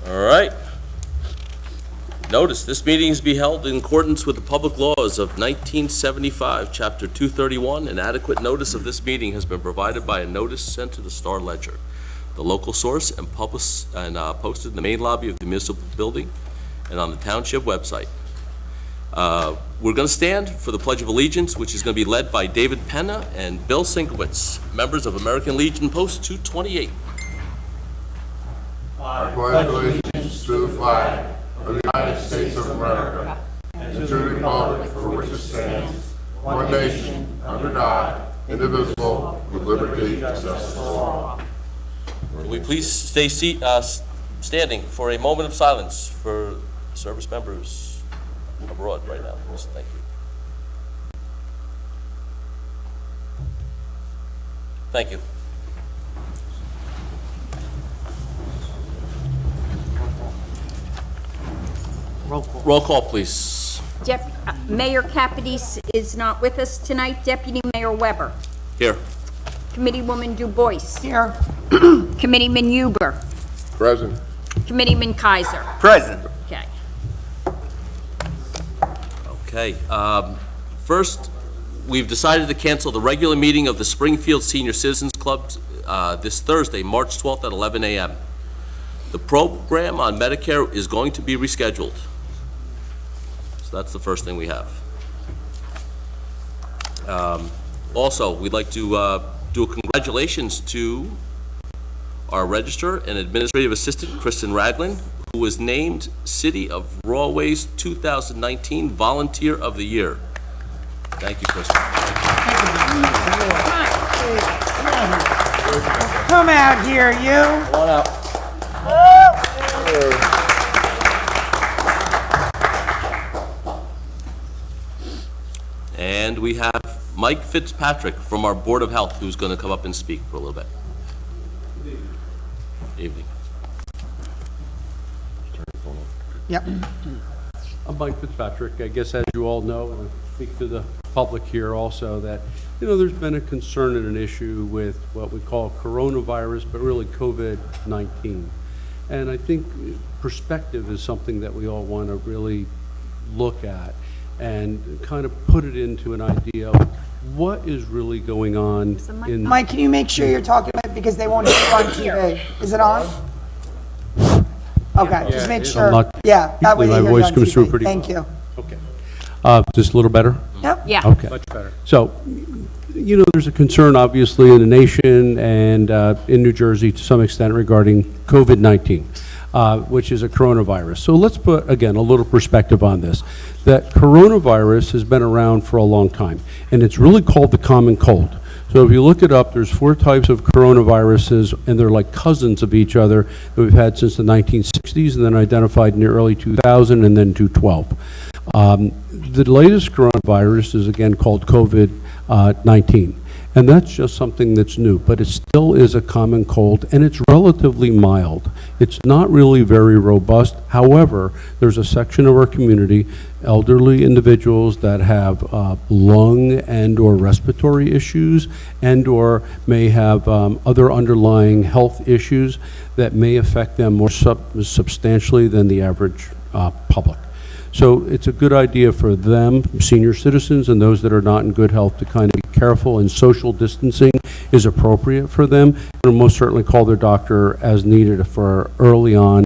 All right. Notice, this meeting is to be held in accordance with the public laws of 1975, Chapter 231. An adequate notice of this meeting has been provided by a notice sent to the Star Ledger, the local source, and posted in the main lobby of the municipal building and on the Township website. We're going to stand for the Pledge of Allegiance, which is going to be led by David Penna and Bill Sinkowitz, members of American Legion Post 228. I pledge allegiance to the flag of the United States of America and to the republic for which it stands, one nation, under God, indivisible, with liberty and justice for all. Will we please stay standing for a moment of silence for service members abroad right now? Yes, thank you. Thank you. Roll call, please. Mayor Capides is not with us tonight. Deputy Mayor Weber. Here. Committeewoman Du Bois. Here. Committeeman Huber. Present. Committeeman Kaiser. Present. Okay. Okay. First, we've decided to cancel the regular meeting of the Springfield Senior Citizens Club this Thursday, March 12th at 11 a.m. The program on Medicare is going to be rescheduled. So that's the first thing we have. Also, we'd like to do a congratulations to our Registrar and Administrative Assistant, Kristen Ragland, who was named City of Rawway's 2019 Volunteer of the Year. Thank you, Kristen. Come out here, you. Come on out. And we have Mike Fitzpatrick from our Board of Health, who's going to come up and speak for a little bit. Evening. Yep. I'm Mike Fitzpatrick. I guess as you all know, and I speak to the public here also, that, there's been a concern and an issue with what we call coronavirus, but really COVID-19. And I think perspective is something that we all want to really look at and kind of put it into an idea of what is really going on in... Mike, can you make sure you're talking about it because they won't hear it on TV? Is it on? Okay, just make sure. Yeah, that way they my hear you voice on comes through TV. pretty Thank well. you. Okay. Just a little better? Yep. Yeah. Okay. Much better. So, there's a concern obviously in the nation and in New Jersey to some extent regarding COVID-19, which is a coronavirus. So let's put, again, a little perspective on this. That coronavirus has been around for a long time, and it's really called the common cold. So if you look it up, there's 4 types of coronaviruses, and they're like cousins of each other that we've had since the 1960s, and then identified in the early 2000 and then 2012. The latest coronavirus is again called COVID-19, and that's just something that's new, but it still is a common cold, and it's relatively mild. It's not really very robust. However, there's a section of our community, elderly individuals that have lung and or respiratory issues and or may have other underlying health issues that may affect them more substantially than the average public. So it's a good idea for them, senior citizens, and those that are not in good health to kind of be careful, and social distancing is appropriate for them, and most certainly call their doctor as needed for early on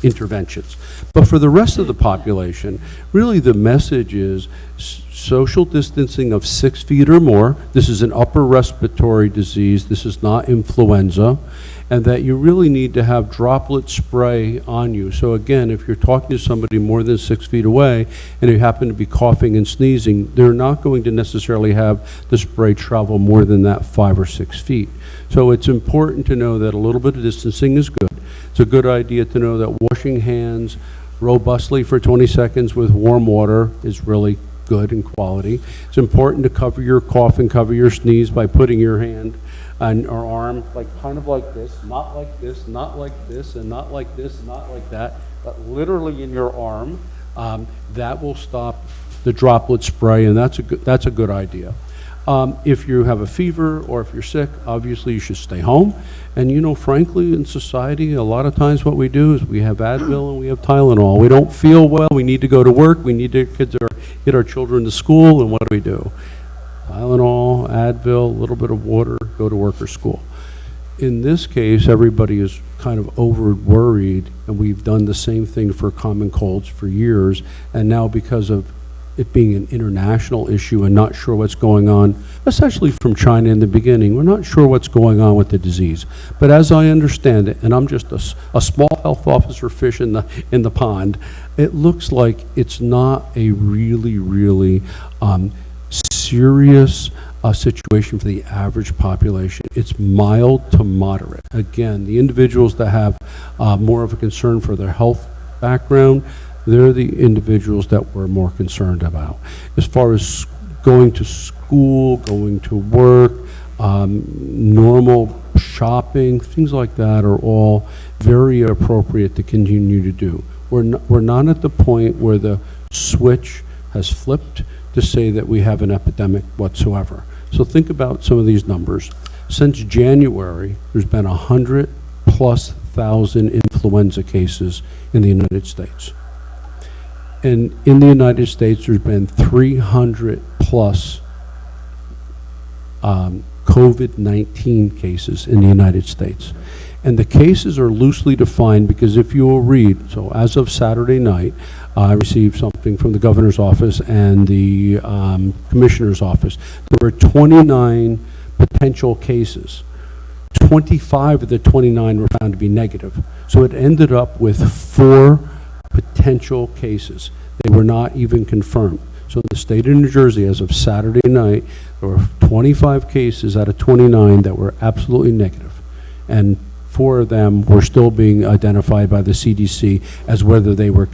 interventions. But for the rest of the population, really the message is social distancing of 6 feet or more. This is an upper respiratory disease. This is not influenza. And that you really need to have droplet spray on you. So again, if you're talking to somebody more than 6 feet away and you happen to be coughing and sneezing, they're not going to necessarily have the spray travel more than that 5 or 6 feet. So it's important to know that a little bit of distancing is good. It's a good idea to know that washing hands robustly for 20 seconds with warm water is really good in quality. It's important to cover your cough and cover your sneeze by putting your hand on our arm, like kind of like this, not like this, not like this, and not like this, and not like that, but literally in your arm. That will stop the droplet spray, and that's a good idea. If you have a fever or if you're sick, obviously you should stay home. And frankly, in society, a lot of times what we do is we have Advil and we have Tylenol. We don't feel well, we need to go to work, we need to get our children to school, and what do? Tylenol, Advil, a little bit of water, go to work or school. In this case, everybody is kind of over-worried, and we've done the same thing for common colds for years, and now because of it being an international issue and not sure what's going on, especially from China in the beginning, we're not sure what's going on with the disease. But as I understand it, and I'm just a small health officer fish in the pond, it looks like it's not a really serious situation for the average population. It's mild to moderate. Again, the individuals that have more of a concern for their health background, they're the individuals that we're more concerned about. As far as going to school, going to work, normal shopping, things like that are all very appropriate to continue to do. We're not at the point where the switch has flipped to say that we have an epidemic whatsoever. So think about some of these numbers. Since January, there's been 100,000+ influenza cases in the United States. And in the United States, there's been 300+ COVID-19 cases in the United States. And the cases are loosely defined because if you will read, so as of Saturday night, I received something from the governor's office and the commissioner's office. There were 29 potential cases. 25 of the 29 were found to be negative. So it ended up with 4 potential cases. They were not even confirmed. So in the state of New Jersey, as of Saturday night, there were 25 cases out of 29 that were absolutely negative. And 4 of them were still being identified by the CDC as whether they were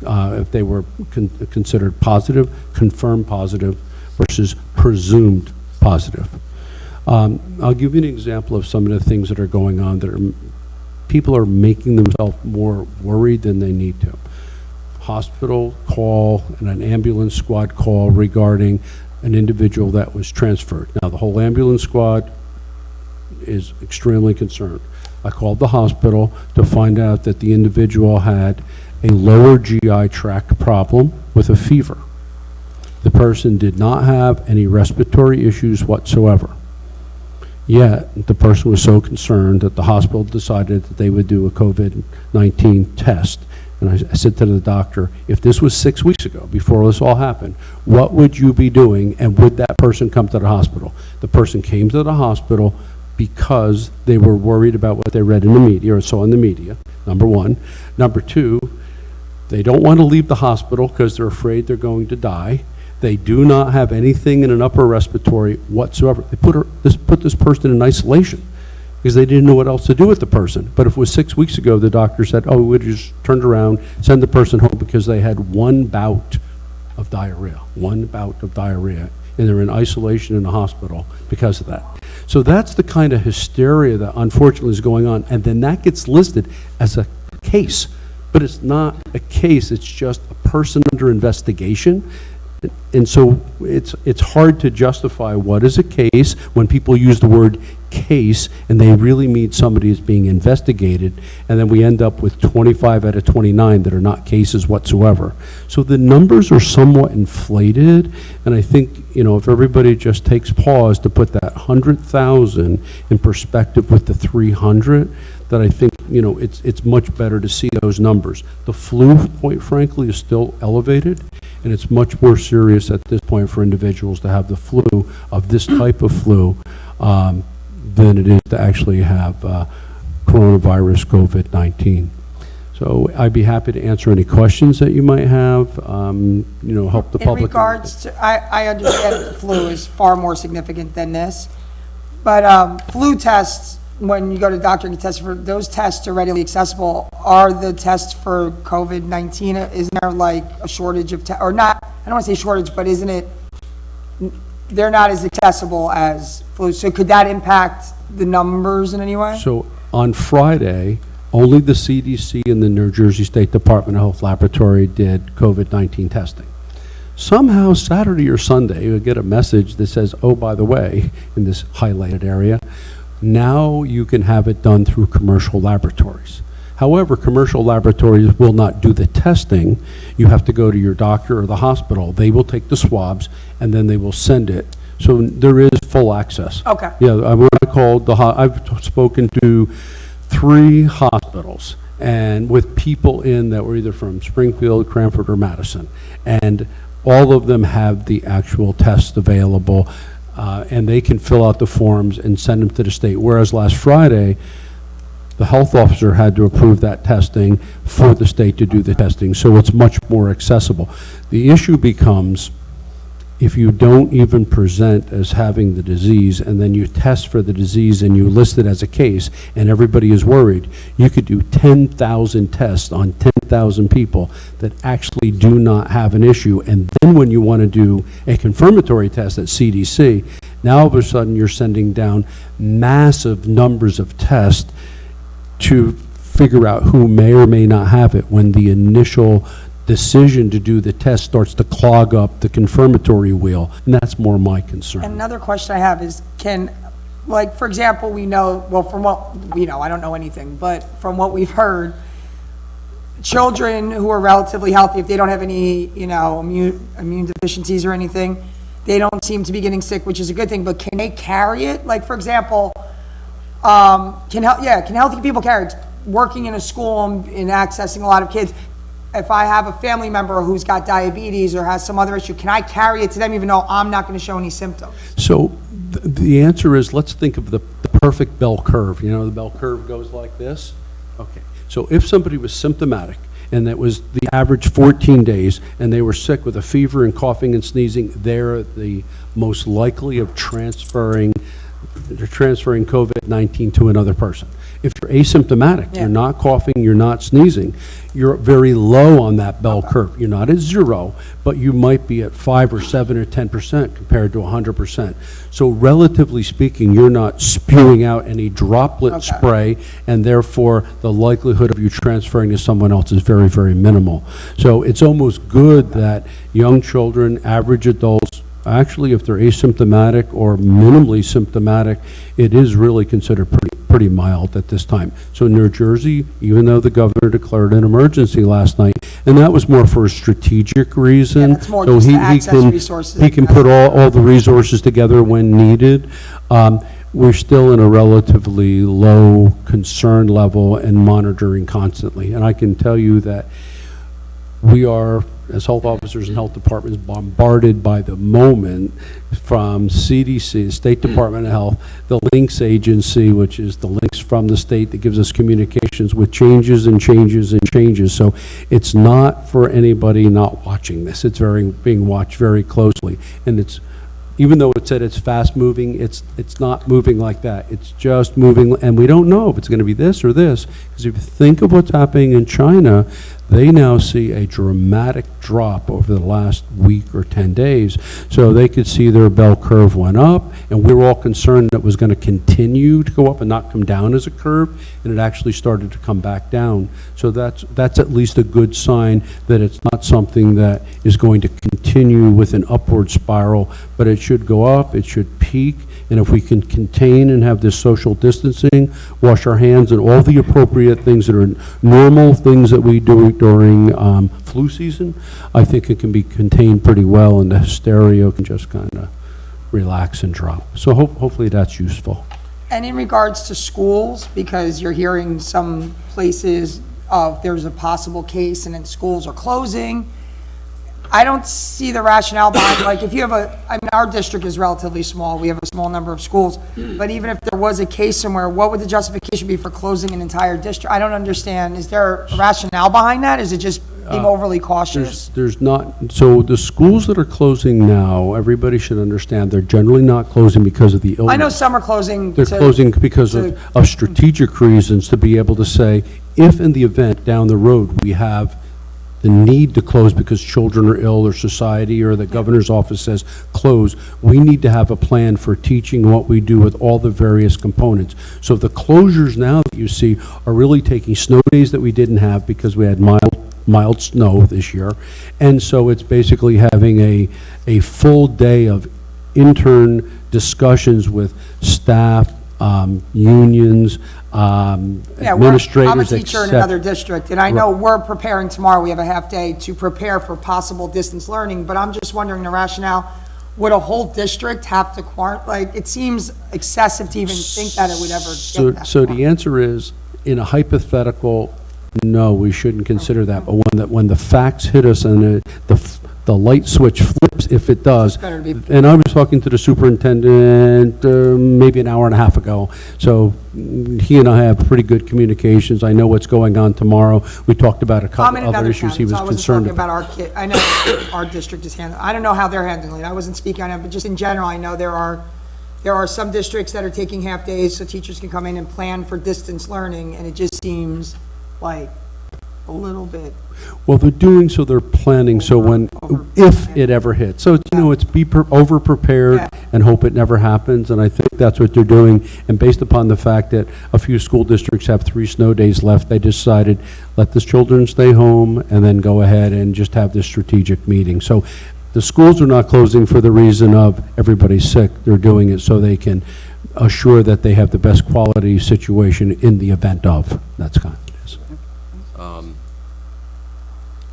if they were considered positive, confirmed positive, versus presumed positive. I'll give you an example of some of the things that are going on that people are making themselves more worried than they need to. Hospital call and an ambulance squad call regarding an individual that was transferred. Now, the whole ambulance squad is extremely concerned. I called the hospital to find out that the individual had a lower GI tract problem with a fever. The person did not have any respiratory issues whatsoever. Yet, the person was so concerned that the hospital decided that they would do a COVID-19 test. And I said to the doctor, if this was 6 weeks ago, before this all happened, what would you be doing, and would that person come to the hospital? The person came to the hospital because they were worried about what they read in the media or saw in the media, number one. Number two, they don't want to leave the hospital because they're afraid they're going to die. They do not have anything in an upper respiratory whatsoever. They put this person in isolation because they didn't know what else to do with the person. But if it was 6 weeks ago, the doctor said, oh, we would just turned around, send the person home because they had one bout of diarrhea, and they're in isolation in a hospital because of that. So that's the kind of hysteria that unfortunately is going on, and then that gets listed as a case. But it's not a case, it's just a person under investigation. And so it's hard to justify what is a case when people use the word case and they really mean somebody is being investigated, and then we end up with 25 out of 29 that are not cases whatsoever. So the numbers are somewhat inflated, and I think, if everybody just takes pause to put that 100,000 in perspective with the 300, that I think, it's much better to see those numbers. The flu, quite frankly, is still elevated, and it's much more serious at this point for individuals to have the flu, of this type of flu, than it is to actually have coronavirus COVID-19. So I'd be happy to answer any questions that you might have, help the In public. regards to, I understand that the flu is far more significant than this, but flu tests, when you go to the doctor and get tested for, those tests are readily accessible. Are the tests for COVID-19, isn't there like a shortage of, or not, I don't want to say shortage, but isn't it, they're not as accessible as flu, so could that impact the numbers in any way? So on Friday, only the CDC and the New Jersey State Department of Health Laboratory did COVID-19 testing. Somehow Saturday or Sunday, you'll get a message that says, oh, by the way, in this highlighted area, now you can have it done through commercial laboratories. However, commercial laboratories will not do the testing. You have to go to your doctor or the hospital. They will take the swabs, and then they will send it. So there is full access. Okay. Yeah, when I called I've spoken to 3 hospitals, and with people in that were either from Springfield, Cranford, or Madison. And all of them have the actual tests available, and they can fill out the forms and send them to the state. Whereas last Friday, the health officer had to approve that testing for the state to do the testing, so it's much more accessible. The issue becomes, if you don't even present as having the disease, and then you test for the disease and you list it as a case, and everybody is worried, you could do 10,000 tests on 10,000 people that actually do not have an issue. And then when you want to do a confirmatory test at CDC, now all of a sudden you're sending down massive numbers of tests to figure out who may or may not have it, when the initial decision to do the test starts to clog up the confirmatory wheel, and that's more my concern. And another question I have is, like, for example, we know, well, from what we know, I don't know anything, but from what we've heard, children who are relatively healthy, if they don't have any, immune deficiencies or anything, they don't seem to be getting sick, which is a good thing, but can they carry it? Like, for example, can healthy people carry it? Working in a school and accessing a lot of kids, if I have a family member who's got diabetes or has some other issue, can I carry it to them even though I'm not going to show any symptoms? So the answer is, let's think of the perfect bell curve. You know, the bell curve goes like this. Okay. So if somebody was symptomatic, and that was the average 14 days, and they were sick with a fever and coughing and sneezing, they're the most likely of transferring COVID-19 to another person. If you're asymptomatic, Yeah. you're not coughing, you're not sneezing, you're very low on that bell curve. You're not at 0, but you might be at 5 or 7 or 10% compared to 100%. So relatively speaking, you're not spewing out any droplet spray, and therefore the likelihood of you transferring to someone else is very, very minimal. So it's almost good that young children, average adults, actually, if they're asymptomatic or minimally symptomatic, it is really considered pretty mild at this time. So New Jersey, even though the governor declared an emergency last night, and that was more for a strategic reason. Yeah, that's more so just he, to he access can, resources. He can put all the resources together when needed. We're still in a relatively low concern level and monitoring constantly. And I can tell you that we are, as health officers and health departments, bombarded by the moment from CDC, the State Department of Health, the links agency, which is the links from the state that gives us communications with changes and changes and changes. So it's not for anybody not watching this. It's being watched very closely. And it's, even though it said it's fast moving, it's not moving like that. It's just moving, and we don't know if it's going to be this or this. Because if you think of what's happening in China, they now see a dramatic drop over the last week or 10 days. So they could see their bell curve went up, and we were all concerned that it was going to continue to go up and not come down as a curve, and it actually started to come back down. So that's at least a good sign that it's not something that is going to continue with an upward spiral, but it should go up, it should peak, and if we can contain and have this social distancing, wash our hands, and all the appropriate things that are normal things that we do during flu season, I think it can be contained pretty well, and the hysteria can just kind of relax and drop. So hopefully that's useful. And in regards to schools, because you're hearing some places there's a possible case and then schools are closing, I don't see the rationale behind, like, if you have our district is relatively small, we have a small number of schools, but even if there was a case somewhere, what would the justification be for closing an entire district? I don't understand. Is there a rationale behind that? Is it just being overly cautious? There's not. So the schools that are closing now, everybody should understand, they're generally not closing because of the illness. I know some are closing. They're closing because of strategic reasons, to be able to say, if in the event down the road we have the need to close because children are ill or society or the governor's office says close, we need to have a plan for teaching what we do with all the various components. So the closures now that you see are really taking snow days that we didn't have because we had mild mild snow this year. And so it's basically having a full day of intern discussions with staff, unions, Yeah, administrators, I'm a et teacher in cetera. another district, and I know we're preparing tomorrow, we have a half-day to prepare for possible distance learning, but I'm just wondering the rationale, would a whole district have to like, it seems excessive to even think that it would ever get that So far. the answer is, in a hypothetical, no, we shouldn't consider that. But when the facts hit us and the light switch flips, if it does, better to be- and I was talking to the superintendent maybe an hour and a half ago, so he and I have pretty good communications. I know what's going on tomorrow. We talked about a I'm couple in other another issues county, he was so I wasn't concerned talking about. about our kid, I know our district is handling, I don't know how they're handling it, I wasn't speaking on it, but just in general, I know there are some districts that are taking half-days so teachers can come in and plan for distance learning, and it just seems like a little bit. Well, they're doing so they're planning, so if it ever hits. So, it's be over-prepared Yeah. and hope it never happens, and I think that's what they're doing. And based upon the fact that a few school districts have 3 snow days left, they decided, let the children stay home and then go ahead and just have this strategic meeting. So the schools are not closing for the reason of everybody's sick. They're doing it so they can assure that they have the best quality situation in the event of. That's kind of what it is.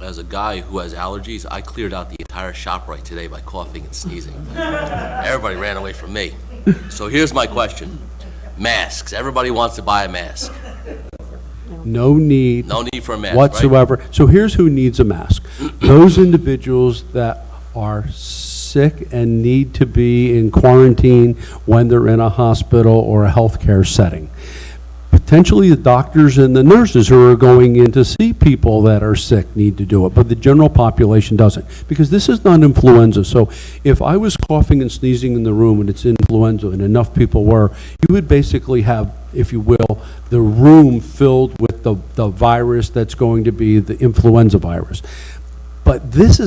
As a guy who has allergies, I cleared out the entire ShopRite today by coughing and sneezing. Everybody ran away from me. So here's my question. Masks. Everybody wants to buy a mask. No need No need for a mask, right? whatsoever. So here's who needs a mask. Those individuals that are sick and need to be in quarantine when they're in a hospital or a healthcare setting. Potentially the doctors and the nurses who are going in to see people that are sick need to do it, but the general population doesn't, because this is not influenza. So if I was coughing and sneezing in the room and it's influenza and enough people were, you would basically have, if you will, the room filled with the virus that's going to be the influenza virus. But this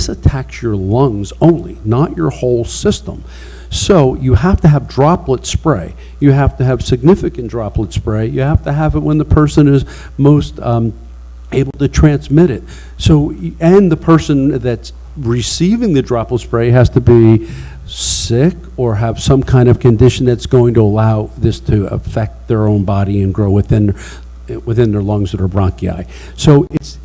attacks your lungs only, not your whole system. So you have to have droplet spray. You have to have significant droplet spray. You have to have it when the person is most able to transmit it. So, and the person that's receiving the droplet spray has to be sick or have some kind of condition that's going to allow this to affect their own body and grow within their lungs or bronchi. So it's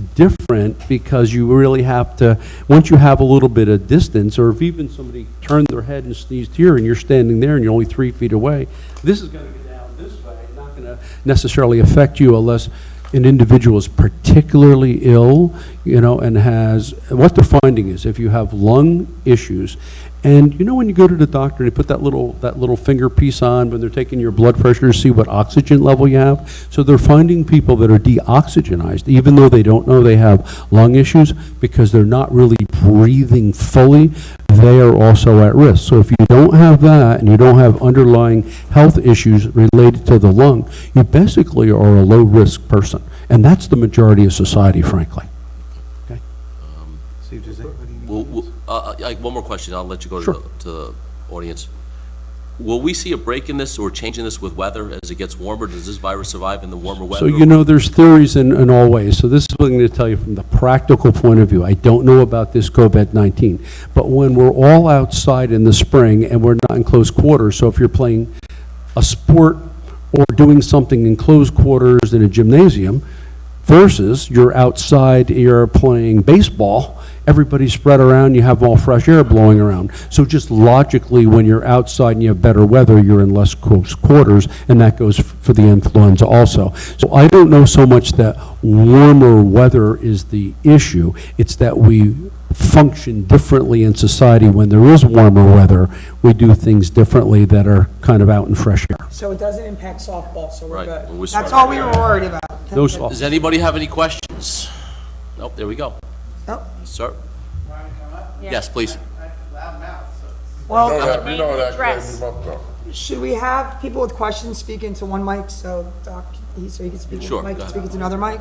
different because you really have to, once you have a little bit of distance, or if even somebody turned their head and sneezed here and you're standing there and you're only 3 feet away, this is going to go down this way. It's not going to necessarily affect you unless an individual is particularly ill, and has, what they're finding is if you have lung issues, and when you go to the doctor and they put that little finger piece on when they're taking your blood pressure to see what oxygen level you have, so they're finding people that are deoxygenized, even though they don't know they have lung issues, because they're not really breathing fully, they are also at risk. So if you don't have that and you don't have underlying health issues related to the lung, you basically are a low-risk person. And that's the majority of society, frankly. Okay? One more question, I'll let you go to the audience. Will we see a break in this or change in this with weather as it gets warmer? Does this virus survive in the warmer weather? So, there's theories in all ways. So this is what I'm going to tell you from the practical point of view. I don't know about this COVID-19, but when we're all outside in the spring and we're not in close quarters, so if you're playing a sport or doing something in closed quarters in a gymnasium versus you're outside, you're playing baseball, everybody's spread around, you have all fresh air blowing around. So just logically, when you're outside and you have better weather, you're in less close quarters, and that goes for the influenza also. So I don't know so much that warmer weather is the issue, it's that we function differently in society when there is warmer weather. We do things differently that are kind of out in fresh air. So it doesn't impact softball, so we're Right. good. Well, we're That's smart. all we were worried about. No soft. Does anybody have any questions? Nope, there we go. Oh, Sir? Yes, please. Well, We know that. Address. Came up, though. should we have people with questions speak into one mic so so he can speak Sure, into Mike go can ahead. speak into another mic?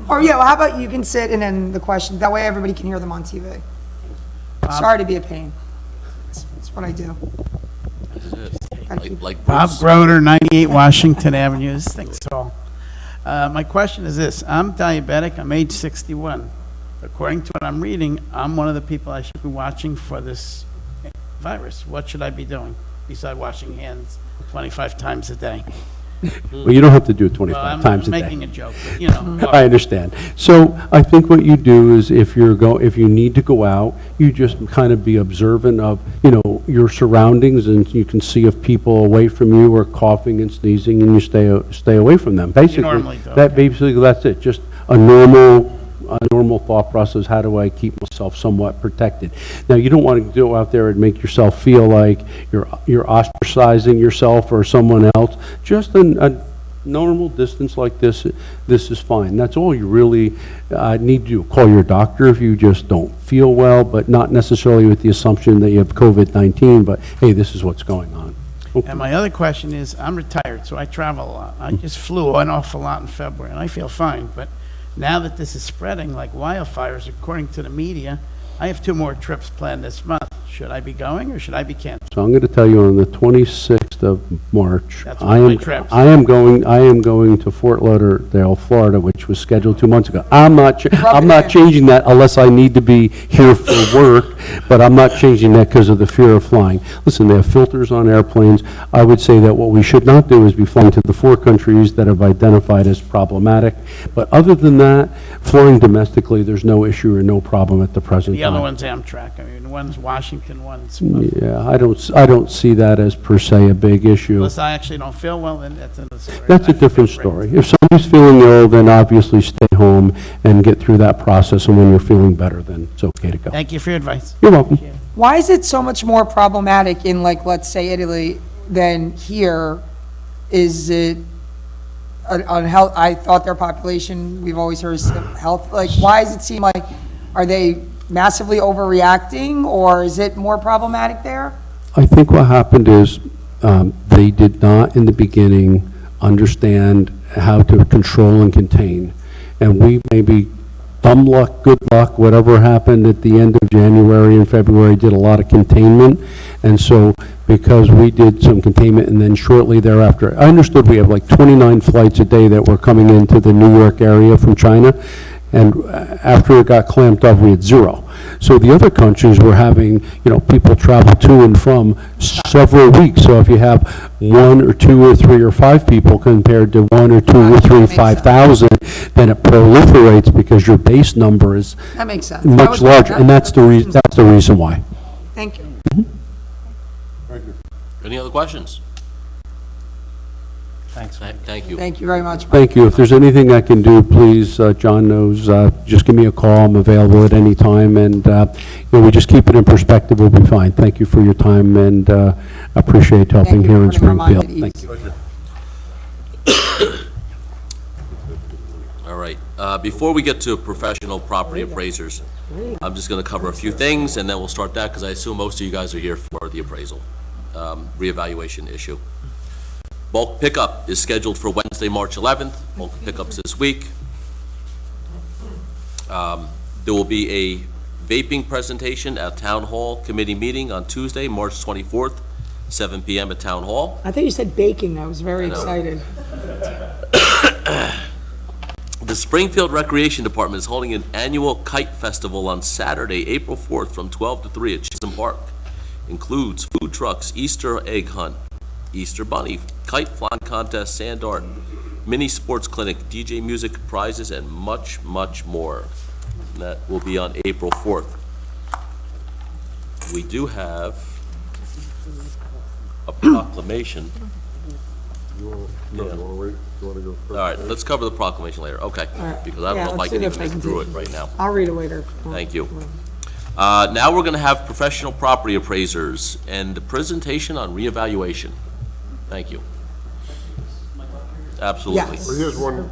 Or well, how about you can sit and then the question, that way everybody can hear them on TV. Sorry to be a pain. That's what I do. This is it. Gotta keep- Like Bob Bruce. Groder, 98 Washington Avenue. Thanks all. My question is this, I'm diabetic, I'm age 61. According to what I'm reading, I'm one of the people I should be watching for this virus. What should I be doing besides washing hands 25 times a day? Well, you don't have to do it Well, 25 times a day. I'm making a joke, but, you know. I understand. So I think what you do is if you need to go out, you just kind of be observant of, your surroundings, and you can see if people away from you are coughing and sneezing, and you stay away from them. Basically, normally do, basically that's it. Just a normal thought process. How do I keep myself somewhat protected? Now, you don't want to go out there and make yourself feel like you're ostracizing yourself or someone else. Just a normal distance like this is fine. That's all you really need to do. Call your doctor if you just don't feel well, but not necessarily with the assumption that you have COVID-19, but hey, this is what's going on. Okay. And my other question is, I'm retired, so I travel a lot. I just flew an awful lot in February, and I feel fine, but now that this is spreading like wildfires, according to the media, I have 2 more trips planned this month. Should I be going, or should I be canceling? So I'm going to tell you on the 26th of March, That's one of my trips. I am going to Fort Lauderdale, Florida, which was scheduled 2 months ago. I'm not changing that unless I need to be here for work, but I'm not changing that because of the fear of flying. Listen, they have filters on airplanes. I would say that what we should not do is be flying to the 4 countries that have identified as problematic. But other than that, flying domestically, there's no issue or no problem at the present The time. other one's Amtrak. I mean, one's Washington, one's... Yeah, I don't see that as per se a big issue. Unless I actually don't feel well, then that's another story. That's a different story. If somebody's feeling ill, then obviously stay home and get through that process, and when you're feeling better, then it's okay to go. Thank you for your advice. You're welcome. Why is it so much more problematic in, like, let's say Italy than here? Is it on health? I thought their population, we've always heard is health, like, why does it seem like, are they massively overreacting, or is it more problematic there? I think what happened is they did not, in the beginning, understand how to control and contain. And we maybe, dumb luck, good luck, whatever happened at the end of January and February, did a lot of containment. And so because we did some containment, and then shortly thereafter, I understood we have like 29 flights a day that were coming into the New York area from China. And after it got clamped off, we had 0. So the other countries were having, people travel to and from several weeks. So if you have 1 or 2 or 3 or 5 people compared to 1 or 2 or 3, 5,000, then it proliferates because your base number is That makes sense. much larger, and that's the reason why. Thank you. Any other questions? Thanks. Thank you. Thank you very much. Thank you. If there's anything I can do, please, John knows, just give me a call. I'm available at any time, and we just keep it in perspective. We'll be fine. Thank you for your time, and appreciate helping Thank you here in for putting our mind Springfield. at Thank ease. you. All right. Before we get to professional property appraisers, I'm just going to cover a few things, and then we'll start that, because I assume most of you guys are here for the appraisal, reevaluation issue. Bulk pickup is scheduled for Wednesday, March 11th. Bulk pickups this week. There will be a vaping presentation at Town Hall Committee meeting on Tuesday, March 24th, 7 p.m. at Town Hall. I thought you said baking. I was very excited. The Springfield Recreation Department is holding an annual Kite Festival on Saturday, April 4th from 12 to 3 at Chisholm Park. Includes food trucks, Easter egg hunt, Easter bunny, kite flying contest, sand art, mini sports clinic, DJ music, prizes, and much, much more. And that will be on April 4th. We do have a proclamation. You want to wait? You want to go first? All right, let's cover the proclamation later, okay? right. Because I don't know if I can even get through it right now. I'll read it later. Thank you. Now we're going to have professional property appraisers and the presentation on reevaluation. Thank you. Absolutely. Yes. Well, here's one,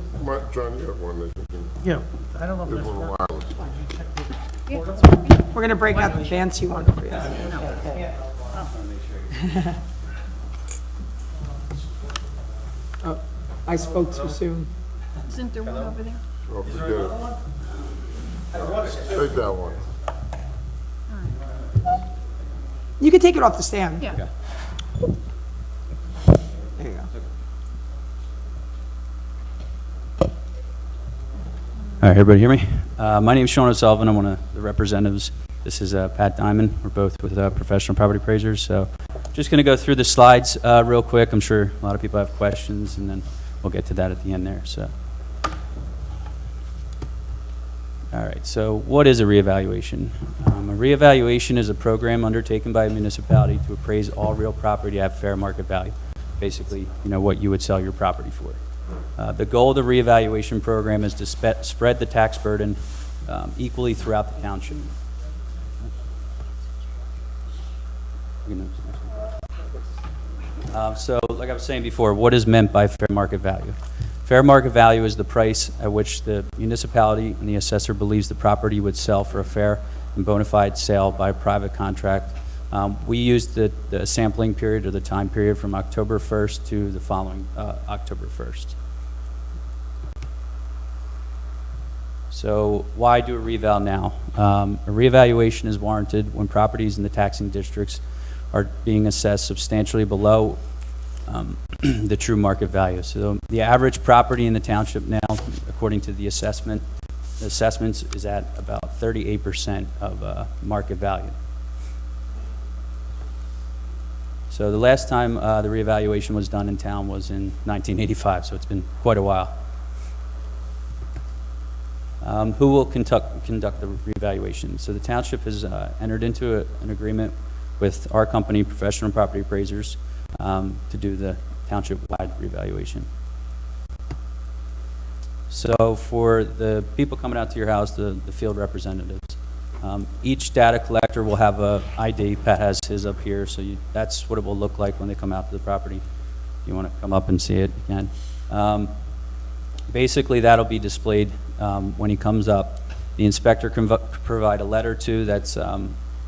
John, you have one that you can, Yeah, I don't know if here's that's... one wireless. We're going to break out the fancy one for you. Oh, I spoke too soon. Isn't there one over there? Oh, forget it. Take that one. You can take it off the stand. Yeah. There you go. All right, everybody hear me? My name is Sean O'Sullivan. I'm one of the representatives. This is Pat Diamond. We're both with professional property appraisers. So just going to go through the slides real quick. I'm sure a lot of people have questions, and then we'll get to that at the end there. So, all right, so what is a reevaluation? A reevaluation is a program undertaken by a municipality to appraise all real property at fair market value. Basically, what you would sell your property for. The goal of the reevaluation program is to spread the tax burden equally throughout the township. So, like I was saying before, what is meant by fair market value? Fair market value is the price at which the municipality and the assessor believes the property would sell for a fair and bona fide sale by a private contract. We used the sampling period or the time period from October 1st to the following October 1st. So why do a reval now? A reevaluation is warranted when properties in the taxing districts are being assessed substantially below the true market value. So the average property in the township now, according to the assessments, is at about 38% of market value. So the last time the reevaluation was done in town was in 1985, so it's been quite a while. Who will conduct the reevaluation? So the township has entered into an agreement with our company, Professional Property Appraisers, to do the township-wide reevaluation. So for the people coming out to your house, the field representatives, each data collector will have a ID. Pat has his up here, so that's what it will look like when they come out to the property. If you want to come up and see it, you can. Basically, that'll be displayed when he comes up. The inspector can provide a letter too. That's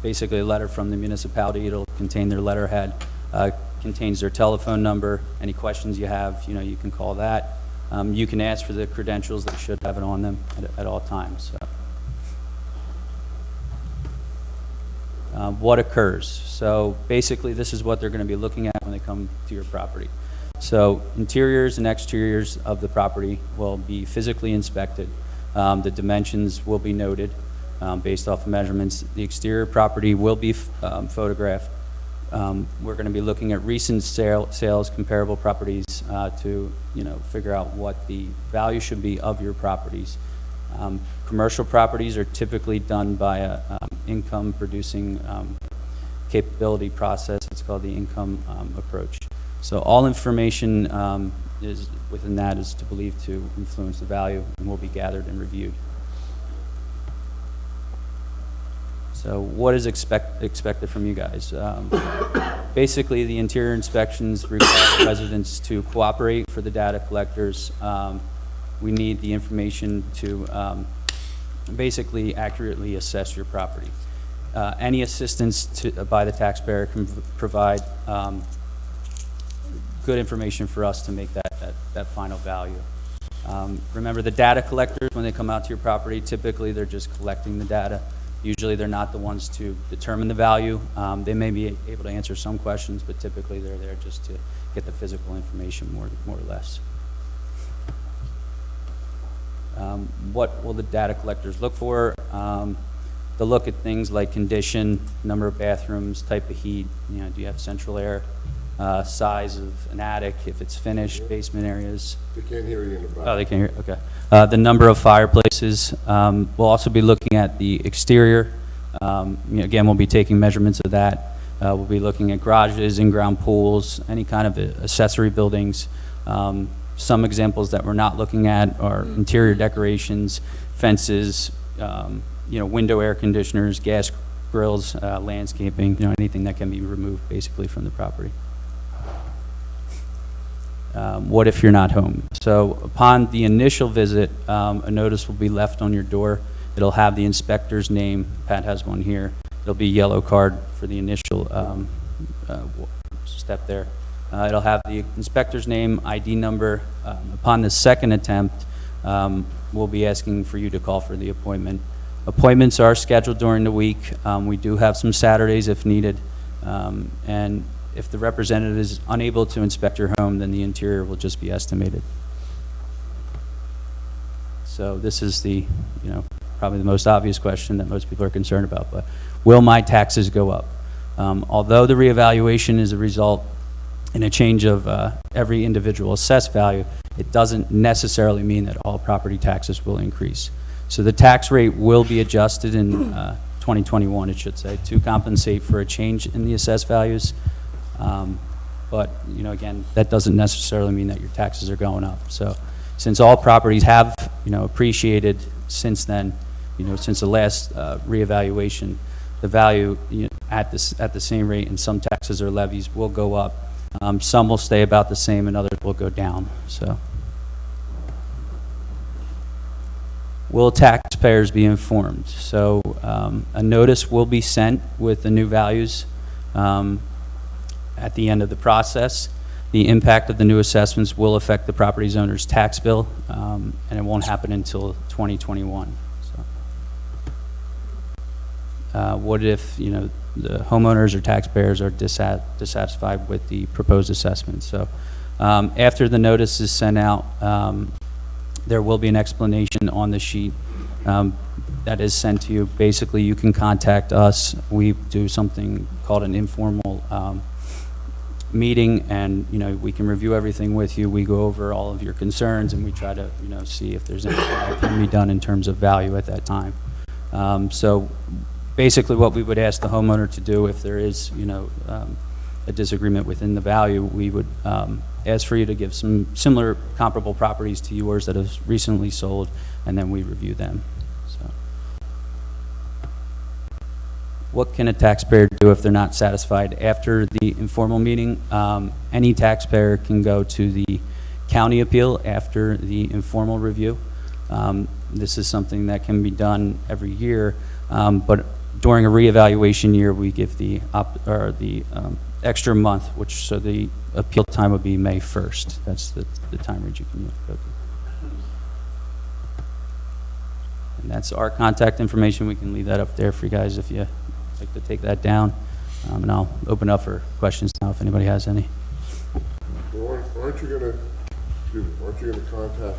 basically a letter from the municipality. It'll contain their letterhead, contains their telephone number. Any questions you have, you can call that. You can ask for the credentials. They should have it on them at all times. So. What occurs? So basically, this is what they're going to be looking at when they come to your property. So interiors and exteriors of the property will be physically inspected. The dimensions will be noted based off of measurements. The exterior property will be photographed. We're going to be looking at recent sales, comparable properties to figure out what the value should be of your properties. Commercial properties are typically done by a income producing capability process. It's called the income approach. So all information is within that is believed to influence the value and will be gathered and reviewed. So what is expected from you guys? Basically, the interior inspections require residents to cooperate for the data collectors. We need the information to basically accurately assess your property. Any assistance by the taxpayer can provide good information for us to make that final value. Remember, the data collectors, when they come out to your property, typically they're just collecting the data. Usually they're not the ones to determine the value. They may be able to answer some questions, but typically they're there just to get the physical information more or less. What will the data collectors look for? They'll look at things like condition, number of bathrooms, type of heat, do you have central air, size of an attic, if it's finished, basement areas. They can't hear you in the back. Oh, they can hear, okay. The number of fireplaces. We'll also be looking at the exterior. Again, we'll be taking measurements of that. We'll be looking at garages, in-ground pools, any kind of accessory buildings. Some examples that we're not looking at are interior decorations, fences, window air conditioners, gas grills, landscaping, anything that can be removed basically from the property. What if you're not home? So upon the initial visit, a notice will be left on your door. It'll have the inspector's name. Pat has one here. It'll be a yellow card for the initial step there. It'll have the inspector's name, ID number. Upon the second attempt, we'll be asking for you to call for the appointment. Appointments are scheduled during the week. We do have some Saturdays if needed. And if the representative is unable to inspect your home, then the interior will just be estimated. So this is the, probably the most obvious question that most people are concerned about, but will my taxes go up? Although the reevaluation is a result in a change of every individual assessed value, it doesn't necessarily mean that all property taxes will increase. So the tax rate will be adjusted in 2021, it should say, to compensate for a change in the assessed values. But, again, that doesn't necessarily mean that your taxes are going up. So since all properties have, appreciated since then, since the last reevaluation, the value at the same rate, and some taxes or levies will go up. Some will stay about the same and others will go down. So, will taxpayers be informed? So a notice will be sent with the new values at the end of the process. The impact of the new assessments will affect the property owner's tax bill, and it won't happen until 2021. So, what if, the homeowners or taxpayers are dissatisfied with the proposed assessment? So, after the notice is sent out, there will be an explanation on the sheet that is sent to you. Basically, you can contact us. We do something called an informal meeting, and we can review everything with you. We go over all of your concerns, and we try to see if there's anything that can be done in terms of value at that time. So basically what we would ask the homeowner to do, if there is a disagreement within the value, we would ask for you to give some similar comparable properties to yours that have recently sold, and then we review them. So, what can a taxpayer do if they're not satisfied? After the informal meeting, any taxpayer can go to the county appeal after the informal review. This is something that can be done every year, but during a reevaluation year, we give the extra month, so the appeal time would be May 1st. That's the time range you can go to. And that's our contact information. We can leave that up there for you guys if you like to take that down. And I'll open up for questions now if anybody has any. Well, aren't you gonna contact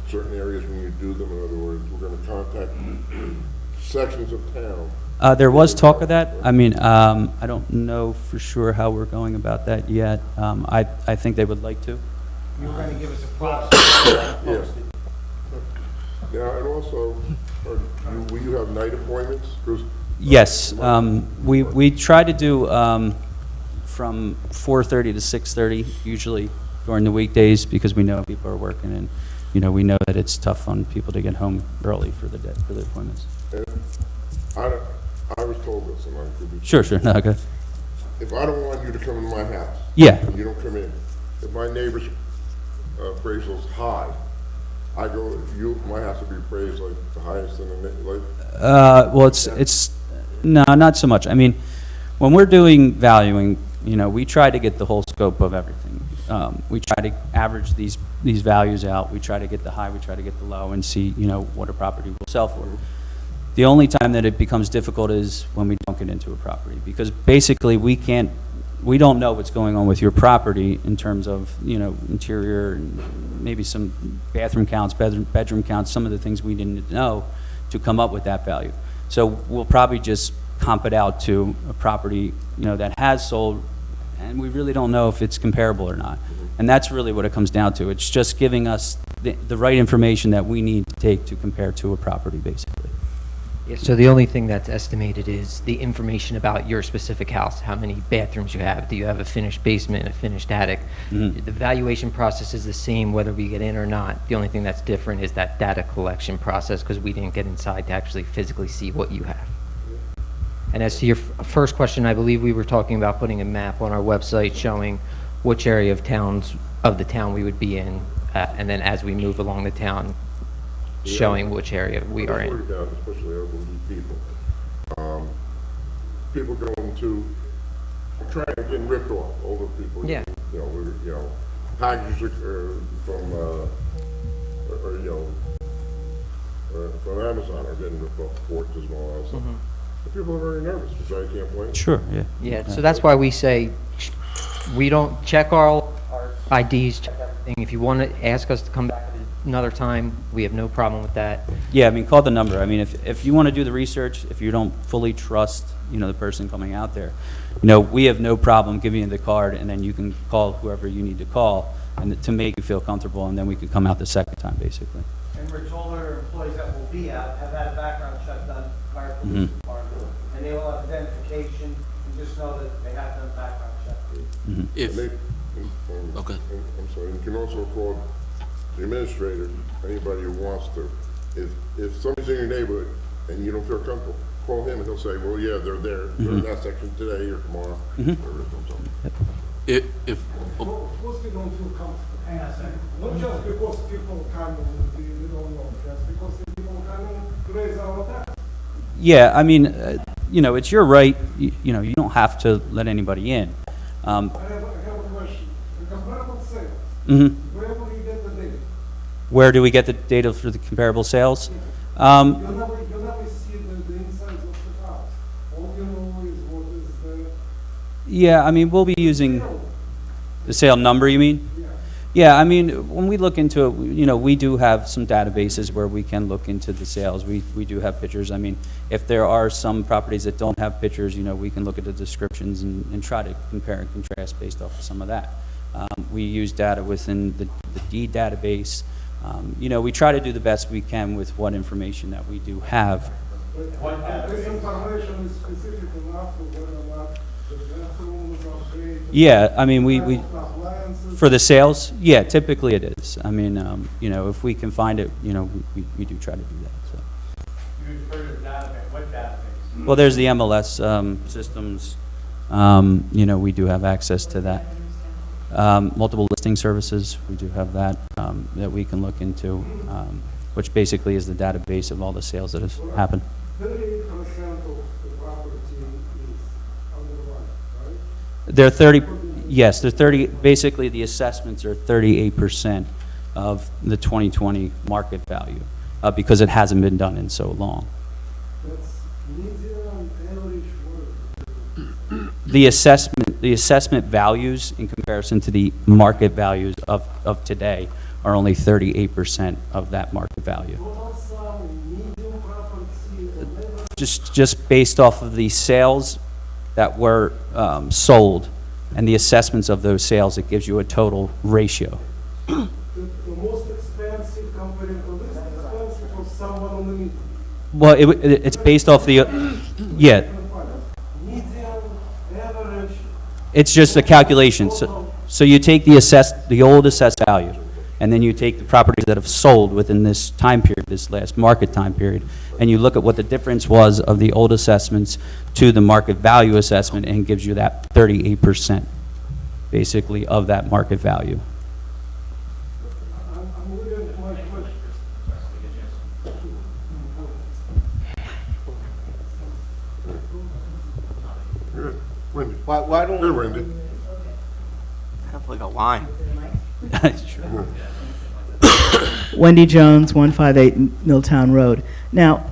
certain areas when you do them? In other words, we're gonna contact sections of town. There was talk of that. I mean, I don't know for sure how we're going about that yet. I think they would like to. You were going to give us a process. Yeah, and also, will you have night appointments? 'Cause, Yes, we try to do from 4:30 to 6:30, usually during the weekdays, because we know people are working, and we know that it's tough on people to get home early for the appointments. and I was told this, and I could be. Sure, no, okay. If I don't want you to come into my house. Yeah. And you don't come in, if my neighbor's appraisal's high, my house will be appraised like the highest in the, Well, it's no, not so much. I mean, when we're doing valuing, we try to get the whole scope of everything. We try to average these values out. We try to get the high, we try to get the low, and see, what a property will sell for. The only time that it becomes difficult is when we don't get into a property, because basically we don't know what's going on with your property in terms of, interior, and maybe some bathroom counts, bedroom counts, some of the things we didn't know to come up with that value. So we'll probably just comp it out to a property, that has sold, and we really don't know if it's comparable or not. And that's really what it comes down to. It's just giving us the right information that we need to take to compare to a property, basically. Yeah, so the only thing that's estimated is the information about your specific house, how many bathrooms you have, do you have a finished basement, a finished attic. Mm-hmm. The valuation process is the same whether we get in or not. The only thing that's different is that data collection process, because we didn't get inside to actually physically see what you have. And as to your first question, I believe we were talking about putting a map on our website showing which area of the town we would be in, and then as we move along the town, showing which area we are in. Especially elderly people. People going to, trying to get ripped off, older people. Yeah. Packages from Amazon are getting ripped off, ports as well as. People are very nervous, which I can't blame. Sure, yeah. Yeah, so that's why we say we don't check our IDs, check everything. If you want to ask us to come back another time, we have no problem with that. Yeah, I mean, call the number. I mean, if you want to do the research, if you don't fully trust, the person coming out there, we have no problem giving you the card, and then you can call whoever you need to call and to make you feel comfortable, and then we can come out the second time, basically. And Rich, all our employees that will be out have had a background check done by our police department. And they will have identification, and just know that they have done background check. If, And okay. I'm sorry, you can also call the administrator, anybody who wants to. If somebody's in your neighborhood and you don't feel comfortable, call him and he'll say, well, yeah, they're there, they're in that section today or tomorrow, whatever it comes up. if, oh, Suppose we don't feel comfortable. Hang on a second. Not just because people come and we don't know, just because the people come in to raise our tax. Yeah, I mean, it's your right, you don't have to let anybody in. I have a question. The comparable sales, where will you get the data? Where do we get the data for the comparable sales? You never see the insides of the house. All you know is what is the Yeah, I mean, we'll be using the sale number, you mean? Yeah, I mean, when we look into it, we do have some databases where we can look into the sales. We do have pictures. I mean, if there are some properties that don't have pictures, we can look at the descriptions and try to compare and contrast based off of some of that. We use data within the deed database. We try to do the best we can with what information that we do have. this information is specific enough for whether or not the bathrooms are upgraded. Yeah, I mean, we Appliances. for the sales, yeah, typically it is. I mean, if we can find it, we do try to do that, so. You refer to the database, what database? Well, there's the MLS systems, we do have access to that. Multiple listing services, we do have that, that we can look into, which basically is the database of all the sales that has happened. 38% of the property is underwater, right? They're 30, basically the assessments are 38% of the 2020 market value, because it hasn't been done in so long. That's median, average, what? The assessment values in comparison to the market values of today are only 38% of that market value. What are some medium property or never? Just based off of the sales that were sold and the assessments of those sales, it gives you a total ratio. The most expensive compared to this expensive for someone on the median. Well, it's based off the, yeah, Median, average. it's just a calculation. So you take the old assessed value, and then you take the properties that have sold within this time period, this last market time period, and you look at what the difference was of the old assessments to the market value assessment, and it gives you that 38%, basically, of that market value. I'm looking at my question. Good. Wendy, Why don't good, we Wendy. have like a line? Sure. Wendy Jones, 158 Milltown Road. Now,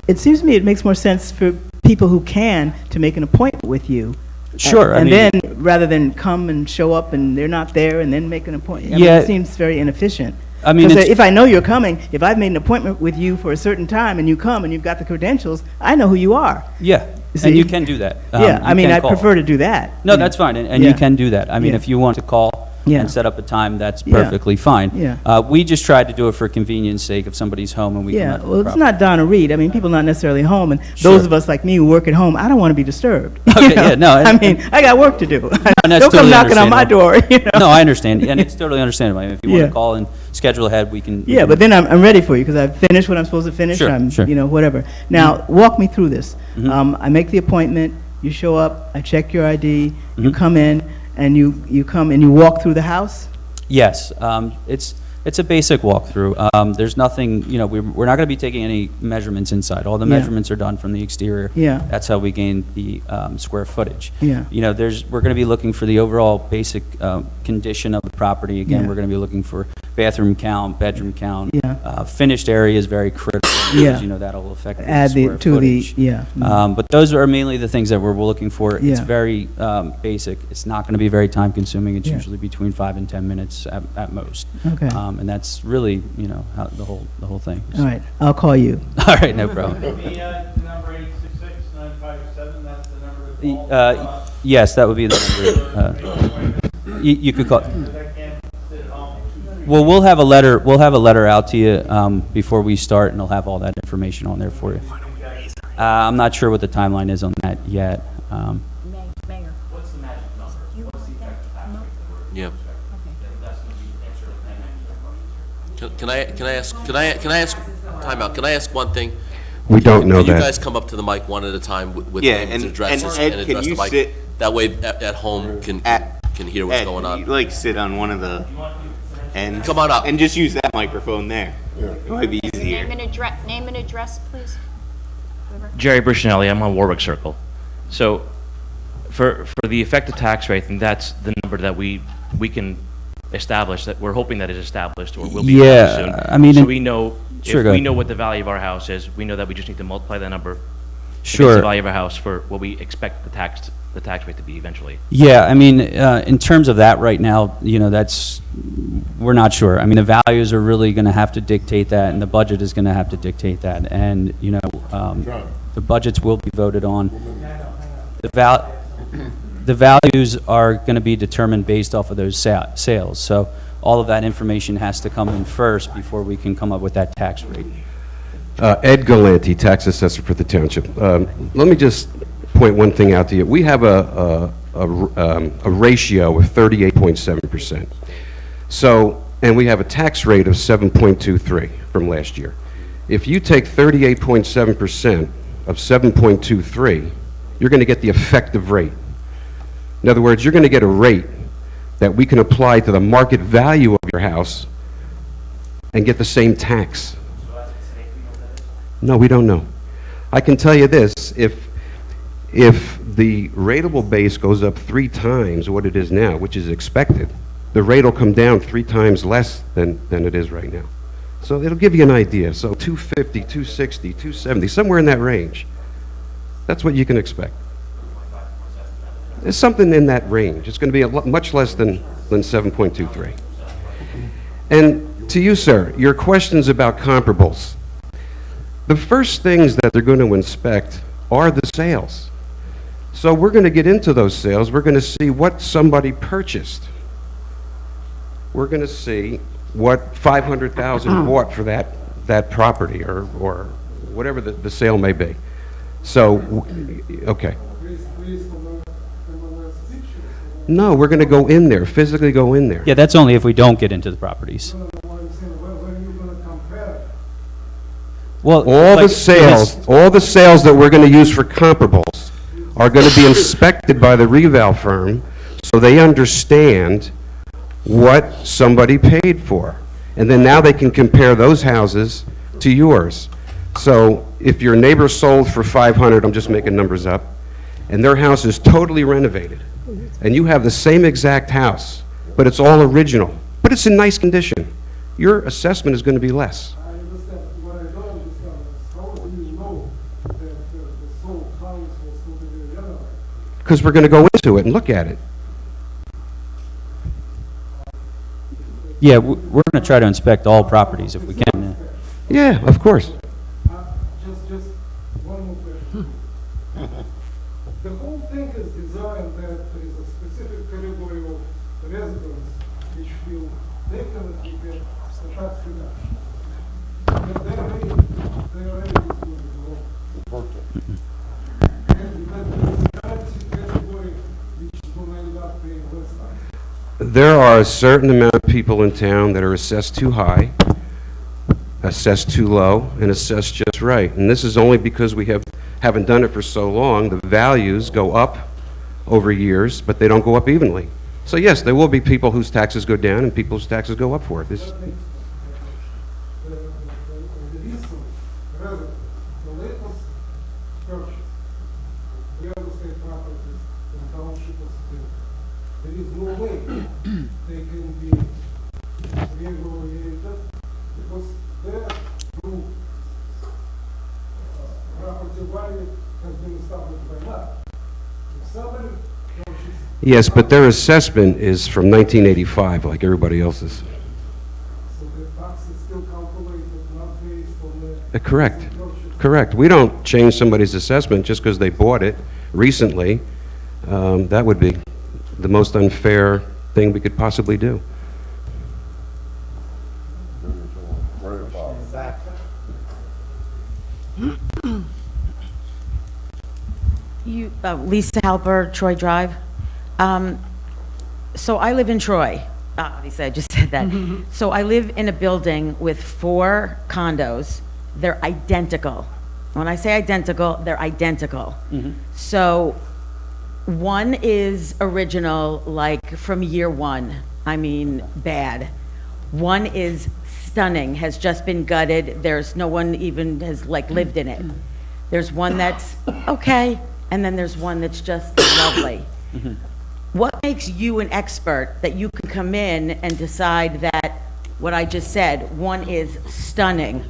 it seems to me it makes more sense for people who can to make an appointment with you. Sure, I And mean- then, rather than come and show up and they're not there and then make an appointment. I mean, Yeah. it seems very inefficient. I mean, Because it's- if I know you're coming, if I've made an appointment with you for a certain time and you come and you've got the credentials, I know who you are. Yeah, See? and you can do that. Yeah, You I mean, can I call. prefer to do that. No, you know. that's fine, and you Yeah. can do that. I mean, Yeah. if you want to call Yeah. and set up a time, that's Yeah. perfectly fine. Yeah. We just tried to do it for convenience sake if somebody's home and we can Yeah, let them well, it's properly. not Donna Reed. I mean, people not necessarily home, and Sure. those of us like me who work at home, I don't want to be disturbed. Okay, you know? yeah, no, I mean, I got work to do. And that's Don't come totally knocking on my door, understandable. you know? No, I understand, and it's totally understandable. I mean, if you want Yeah. to call and schedule ahead, we can. Yeah, but then I'm ready for you, because I've finished what I'm supposed to finish. Sure, I'm, sure. whatever. Now, walk me through this. Mhm. I make the appointment, you show up, I check your ID, you Mhm. come in, and you come and you walk through the house? Yes, it's a basic walkthrough. There's nothing, we're not going to be taking any measurements inside. All the Yeah. measurements are done from the exterior. Yeah. That's how we gain the square footage. Yeah. We're going to be looking for the overall basic condition of the property. Again, Yeah. we're going to be looking for bathroom count, bedroom count. Yeah. Finished area is very critical. Yeah. because, you know, that'll affect the Add square to the, footage. yeah. But those are mainly the things that we're looking for. It's Yeah. very basic. It's not going to be very time-consuming. It's Yeah. usually between 5 and 10 minutes at most. Okay. And that's really, you know, how the whole thing. All right, I'll call you. All right, no problem. The number 866-9567, that's the number to call. Yes, that would be the number. You could call. Well, we'll have a letter out to you before we start, and it'll have all that information on there for you. I'm not sure what the timeline is on that yet. Mayor. What's the magic number? What's the effective tax rate? Yeah. That's going to be answered in Can I ask, time out, can I ask one thing? We don't know Can you that. guys come up to the mic one at a time with Yeah, names and and addresses Ed, and can address you the mic? sit- That way at home can hear what's Ed, going can on. you, like, sit on one of the ends? Come on up. And just use that microphone there. It might be easier. Name and address, please. Jerry Bricinelli, I'm on Warwick Circle. So for the effective tax rate, and that's the number that we can establish, that we're hoping that is established or will be Yeah, soon. I mean, So we know, Sure, if go we ahead. know what the value of our house is, we know that we just need to multiply that number against Sure. the value of our house for what we expect the tax rate to be eventually. Yeah, I mean, in terms of that right now, you know, we're not sure. I mean, the values are really going to have to dictate that, and the budget is going to have to dictate that. And, you know, the budgets will be voted on. The values are going to be determined based off of those sales. So all of that information has to come in first before we can come up with that tax rate. Ed Galanti, tax assessor for the township. Let me just point one thing out to you. We have a ratio of 38.7%. So, and we have a tax rate of 7.23 from last year. If you take 38.7% of 7.23, you're going to get the effective rate. In other words, you're going to get a rate that we can apply to the market value of your house and get the same tax. No, we don't know. I can tell you this, if the rateable base goes up 3 times what it is now, which is expected, the rate will come down 3 times less than it is right now. So it'll give you an idea. So 250, 260, 270, somewhere in that range. That's what you can expect. It's something in that range. It's going to be much less than 7.23. And to you, sir, your questions about comparables. The first things that they're going to inspect are the sales. So we're going to get into those sales. We're going to see what somebody purchased. We're going to see what 500,000 bought for that property or whatever the sale may be. So, okay. No, we're going to go in there, physically go in there. Yeah, that's only if we don't get into the properties. Well, All like, the sales that we're going to use for comparables are going to be inspected by the reval firm so they understand what somebody paid for. And then now they can compare those houses to yours. So if your neighbor sold for 500, I'm just making numbers up, and their house is totally renovated, and you have the same exact house, but it's all original, but it's in nice condition, your assessment is going to be less. I understand. What I don't understand is how do you know that the sold house was totally renovated? Because we're going to go into it and look at it. Yeah, we're going to try to inspect all properties if we can. Yeah, of course. Just one more question. The whole thing is designed that there is a specific category of residents which will definitely get the tax reduction. But they already excluded the law. And that there is a currency category which will end up paying less tax. There are a certain amount of people in town that are assessed too high, assessed too low, and assessed just right. And this is only because we haven't done it for so long. The values go up over years, but they don't go up evenly. So yes, there will be people whose taxes go down and people's taxes go up for it. The recent resident, the latest purchase, real estate properties in Township of Spring, there is no way they can be reevaluated because their roof Yes, but their assessment is from 1985, like everybody else's. So the tax is still calculated, not based on the... Correct. Correct. We don't change somebody's assessment just because they bought it recently. That would be the most unfair thing we could possibly do. Lisa Halper, Troy Drive. So I live in Troy. Obviously, I just said that. So I live in a building with 4 condos. They're identical. When I say identical, they're identical. So one is original, like from year 1. I mean, bad. One is stunning, has just been gutted. There's no one even has like lived in it. There's one that's okay, and then there's one that's just lovely. What makes you an expert that you can come in and decide that what I just said, one is stunning,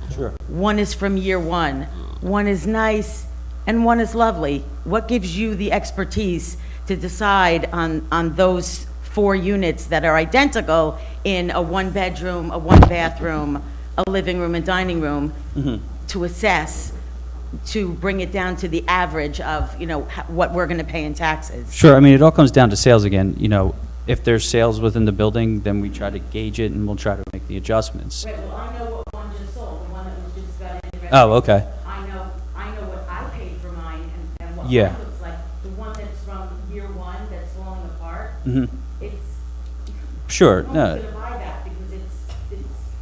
one is from year 1, one is nice, and one is lovely? What gives you the expertise to decide on those 4 units that are identical in a 1-bedroom, a 1-bathroom, a living room and dining room, to assess, to bring it down to the average of, you know, what we're gonna pay in taxes? Sure, I mean, it all comes down to sales again. You know, if there's sales within the building, then we try to gauge it and we'll try to make the adjustments. Right, well, I know what one just sold, the one that was just got in. Oh, okay. I know what I paid for mine and what Yeah. mine looks like. The one that's from year 1 that's falling apart, it's, Sure, no no. one's gonna buy that because it's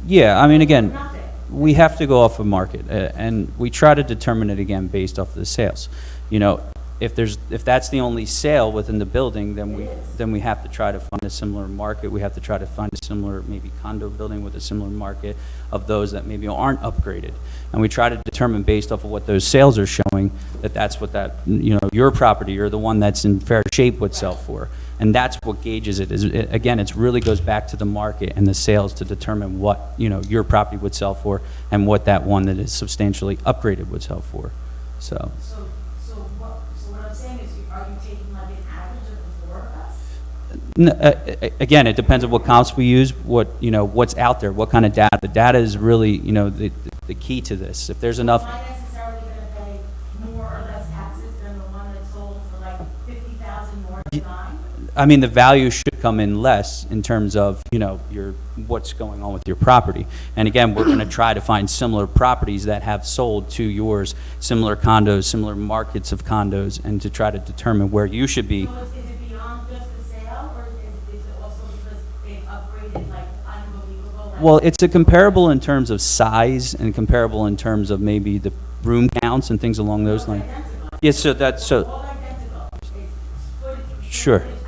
Yeah, I mean, again, nothing. we have to go off of market, and we try to determine it again based off of the sales. You know, if that's the only sale within the building, then we have to try to find a similar market. We have to try to find a similar maybe condo building with a similar market of those that maybe aren't upgraded. And we try to determine based off of what those sales are showing that that's what that, you know, your property or the one that's in fair shape would sell for. And that's what gauges it. Again, it really goes back to the market and the sales to determine what, you know, your property would sell for and what that one that is substantially upgraded would sell for. So So what I'm saying is, are you taking like an average of the 4 of us? again, it depends on what comps we use, what, you know, what's out there, what kind of data. The data is really, you know, the key to this. If there's enough. Am I necessarily gonna pay more or less taxes than the one that sold for like 50,000 more than mine? I mean, the value should come in less in terms of, you know, what's going on with your property. And again, we're going to try to find similar properties that have sold to yours, similar condos, similar markets of condos, and to try to determine where you should be. So is it beyond just the sale, or is it also because they've upgraded like unbelievable? Like, Well, it's a comparable in terms of size and comparable in terms of maybe the room counts and things along those lines. Yes, so that's so. all identical. It's footage, Sure. footage identical.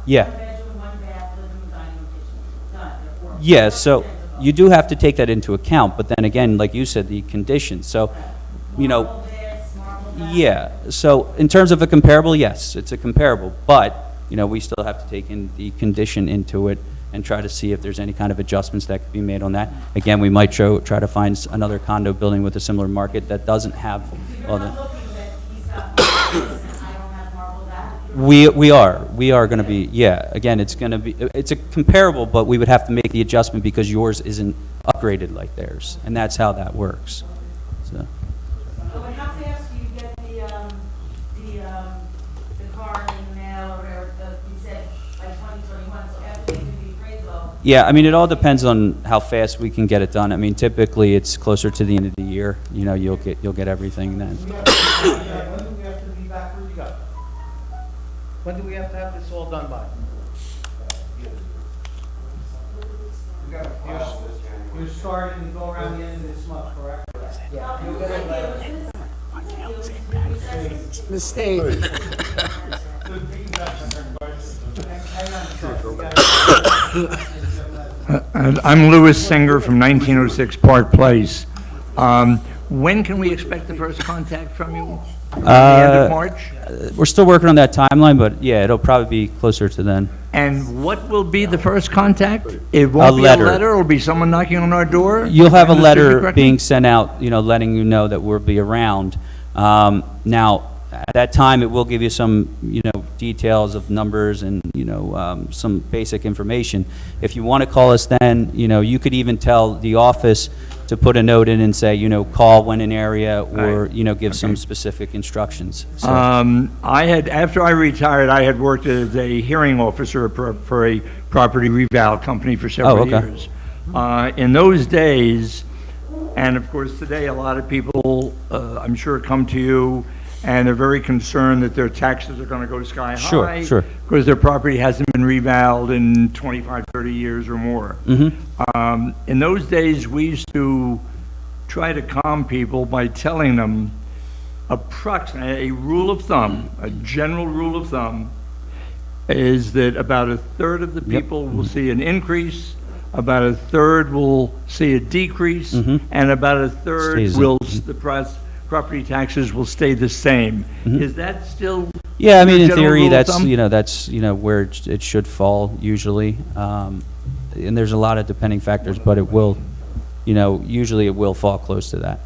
Yeah. 1 bedroom, 1 bath, living room, dining room, kitchen. Done. They're four. Yeah, so you do have to take that into account, but then again, like you said, the conditions. So, you know, Marble this, marble that. yeah. So in terms of a comparable, yes, it's a comparable, but you know, we still have to take in the condition into it and try to see if there's any kind of adjustments that could be made on that. Again, we might try to find another condo building with a similar market that doesn't have all You're the. not looking that he's got marble this and I don't have marble that. We are going to be, yeah, again, it's a comparable, but we would have to make the adjustment because yours isn't upgraded like theirs, and that's how that works, so. So how fast do you get the card in the mail or whatever, you said by 2021, so after they do the appraisal? Yeah, I mean, it all depends on how fast we can get it done. I mean, typically, it's closer to the end of the year, you know, you'll get everything then. When do we have to be back where you got? When do we have to have this all done by? You're starting to go around the end of this month, correct? Yeah. You're gonna, Mistake. I'm Louis Singer from 1906 Park Place. When can we expect the first contact from you? The end of March? We're still working on that timeline, but yeah, it'll probably be closer to then. And what will be the first contact? It won't be a letter. letter, it'll be someone knocking on our door? You'll have a Understood you letter correctly? being sent out, you know, letting you know that we'll be around. Now, at that time, it will give you some, you know, details of numbers and, some basic information. If you want to call us then, you could even tell the office to put a note in and say, call when in area, or, give some specific instructions. So, After I retired, I had worked as a hearing officer for a property reval company for several years. In those days, and of course today, a lot of people, I'm sure, come to you and they're very concerned that their taxes are going to go sky high. Sure. Because their property hasn't been revaled in 25, 30 years or more. In those days, we used to try to calm people by telling them approximately a rule of thumb, a general rule of thumb, is that about a third of the people will see an increase, about a third will see a decrease, and about a third property taxes will stay the same. Is that still? Yeah, I mean, in theory, that's where it should fall usually. And there's a lot of depending factors, but it will, usually it will fall close to that.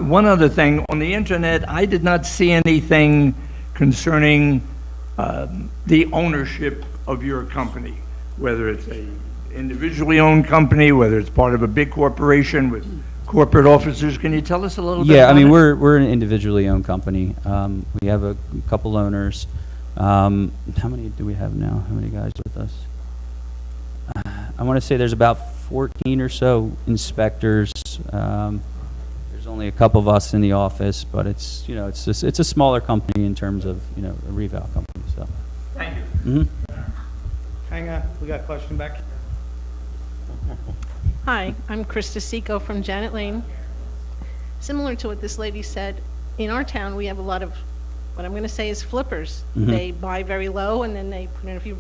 One other thing, on the internet, I did not see anything concerning the ownership of your company, whether it's a individually owned company, whether it's part of a big corporation with corporate officers. Can you tell us a little bit Yeah, about I mean, it? we're an individually owned company. We have a couple owners. How many do we have now? How many guys with us? I want to say there's about 14 or so inspectors. There's only a couple of us in the office, but it's it's a smaller company in terms of a reval company. So. Thank you. Hang on, we got a question back here. Hi, I'm Krista Seco from Janet Lane. Similar to what this lady said, in our town we have a lot of what I'm going to say is flippers. They buy very low and then they put in a few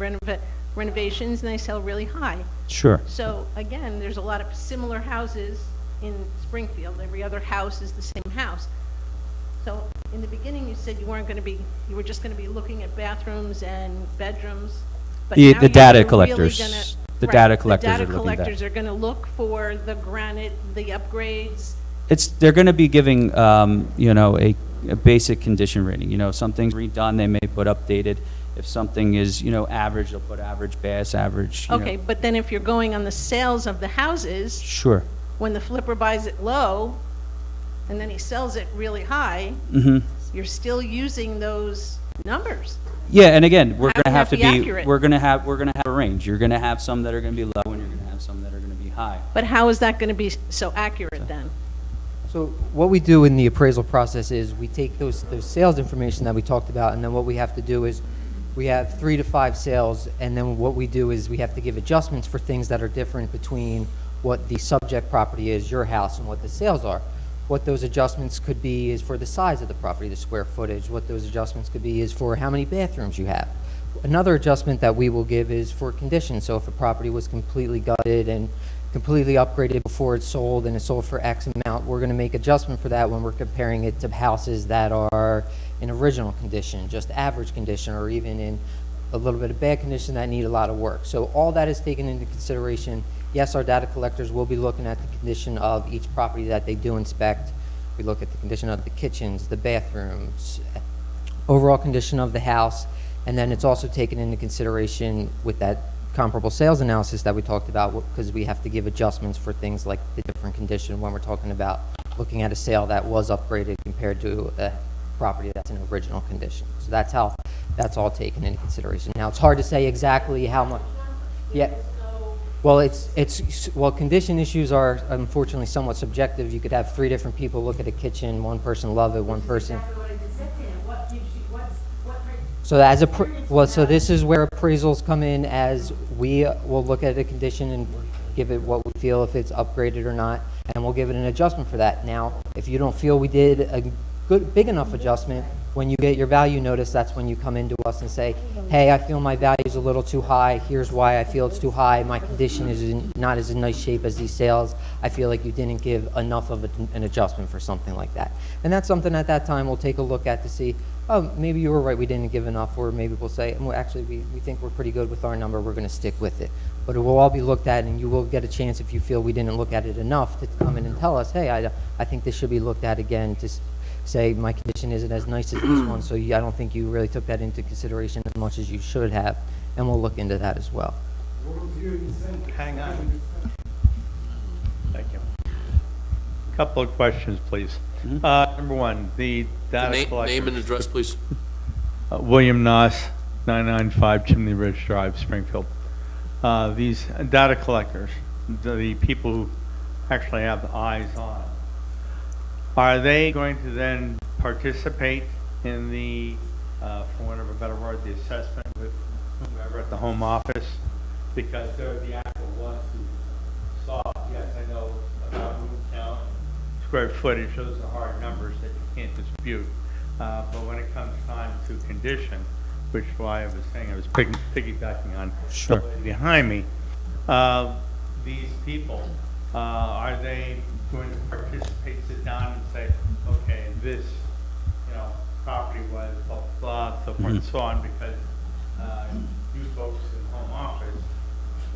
renovations and they sell really high. Sure. So again, there's a lot of similar houses in Springfield. Every other house is the same house. So in the beginning you said you were just going to be looking at bathrooms and bedrooms. But now The data you're really collectors. The Right, data collectors the are data looking at that. collectors are going to look for the granite, the upgrades. They're going to be giving a basic condition rating. If something's redone, they may put updated. If something is average, they'll put average, bass, average. Okay, but then if you're going on the sales of the houses, Sure. when the flipper buys it low and then he sells it really high, you're still using those numbers. Yeah, and again, we're How going to can have that to be be. accurate? We're going to have a range. You're going to have some that are going to be low, and you're going to have some that are going to be high. But how is that going to be so accurate then? So what we do in the appraisal process is we take those sales information that we talked about, and then what we have to do is we have 3 to 5 sales, and then what we do is we have to give adjustments for things that are different between what the subject property is, your house, and what the sales are. What those adjustments could be is for the size of the property, the square footage. What those adjustments could be is for how many bathrooms you have. Another adjustment that we will give is for condition. So if a property was completely gutted and completely upgraded before it's sold and it's sold for X amount, we're going to make adjustment for that when we're comparing it to houses that are in original condition, just average condition, or even in a little bit of bad condition that need a lot of work. So all that is taken into consideration. Yes, our data collectors will be looking at the condition of each property that they do inspect. We look at the condition of the kitchens, the bathrooms, overall condition of the house, and then it's also taken into consideration with that comparable sales analysis that we talked about, because we have to give adjustments for things like the different condition when we're talking about looking at a sale that was upgraded compared to a property that's in original condition. So that's all taken into consideration. Now, it's hard to say exactly how much. Yeah. Well, condition issues are unfortunately somewhat subjective. You could have 3 different people look at a kitchen, one person love it, one person. So so this is where appraisals come in, as we will look at a condition and give it what we feel if it's upgraded or not, and we'll give it an adjustment for that. Now, if you don't feel we did a big enough adjustment, when you get your value notice, that's when you come into us and say, hey, I feel my value is a little too high. Here's why I feel it's too high. My condition is not as in nice shape as these sales. I feel like you didn't give enough of an adjustment for something like that. And that's something at that time we'll take a look at to see, oh, maybe you were right, we didn't give enough, or maybe we'll say, well, actually, we think we're pretty good with our number, we're going to stick with it. But it will all be looked at, and you will get a chance, if you feel we didn't look at it enough, to come in and tell us, hey, I think this should be looked at again, say, my condition isn't as nice as this one, so I don't think you really took that into consideration as much as you should have, and we'll look into that as well. Hang on. Thank you. Couple of questions, please. Number one, the data collector. Name and address, please. William Noss, 995 Chimney Ridge Drive, Springfield. These data collectors, the people who actually have the eyes on, are they going to then participate in the, for whatever better word, the assessment with whoever at the home office? Because they're the actual ones who saw, yes, I know about room count, square footage, those are hard numbers that you can't dispute. But when it comes time to condition, which is why I was saying I was piggybacking on the lady behind me, these people, are they going to participate, sit down and say, okay, this, property was blah, blah, blah, so forth and so on, because you folks in home office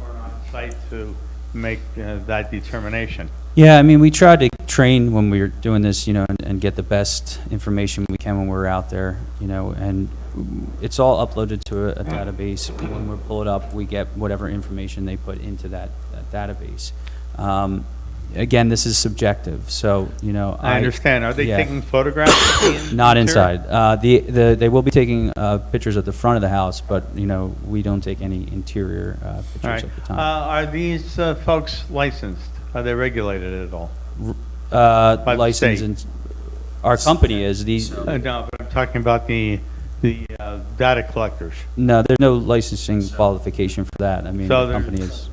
weren't on site to make that determination? Yeah, I mean, we try to train when we were doing this, and get the best information we can when we're out there, and it's all uploaded to a database. When we pull it up, we get whatever information they put into that database. Again, this is subjective, so, I understand. Are they taking photographs of the Not interior? inside. They will be taking pictures at the front of the house, but, we don't take any interior pictures All right. at the time. Are these folks licensed? Are they regulated at all? By the License state? and our company is these. No, but I'm talking about the data collectors. No, there's no licensing qualification for that. I mean, So the company is.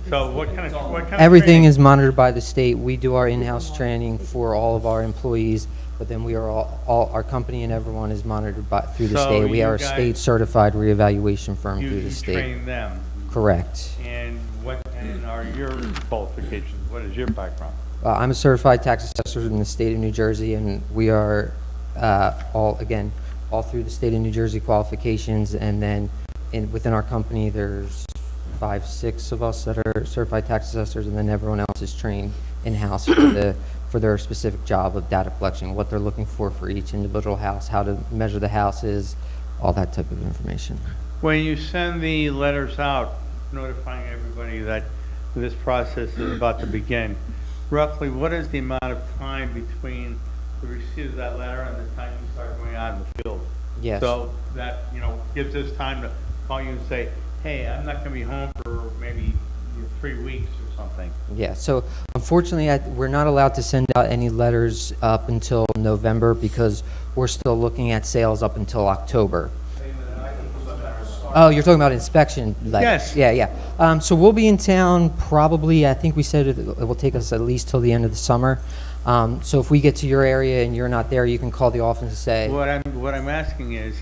So what kind of Everything training? is monitored by the state. We do our in-house training for all of our employees, but then we are all our company and everyone is monitored through the So state. We you are a guys- state-certified reevaluation firm You through the state. train them. Correct. And what are your qualifications? What is your background? I'm a certified tax assessor in the state of New Jersey, and we are all through the state of New Jersey qualifications, and then within our company, there's 5, 6 of us that are certified tax assessors, and then everyone else is trained in-house for their specific job of data collection, what they're looking for each individual house, how to measure the houses, all that type of information. When you send the letters out notifying everybody that this process is about to begin, roughly what is the amount of time between the receipt of that letter and the time you start going out in the field? Yes. So that, gives us time to call you and say, hey, I'm not going to be home for maybe 3 weeks or something. Yeah, so unfortunately, we're not allowed to send out any letters up until November because we're still looking at sales up until October. Oh, you're talking about inspection letters? Yes. Yeah. So we'll be in town probably, I think we said it will take us at least till the end of the summer. So if we get to your area and you're not there, you can call the office and say, What I'm asking is,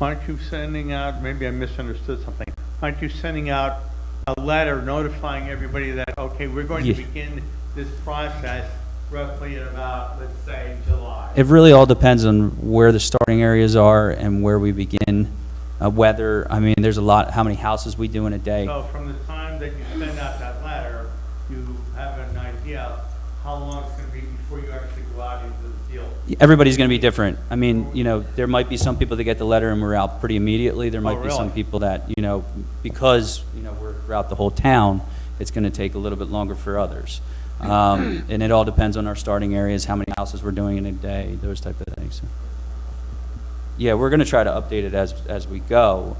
aren't you sending out, maybe I misunderstood something, aren't you sending out a letter notifying everybody that, okay, we're going to begin this process roughly at about, let's say, July? It really all depends on where the starting areas are and where we begin. Weather, I mean, there's a lot, how many houses we do in a day. So from the time that you send out that letter, you have an idea how long it's going to be before you actually go out into the field? Everybody's going to be different. I mean, there might be some people that get the letter and we're out pretty immediately. There might be some people that, because, we're throughout the whole town, it's going to take a little bit longer for others. And it all depends on our starting areas, how many houses we're doing in a day, those type of things. Yeah, we're going to try to update it as we go,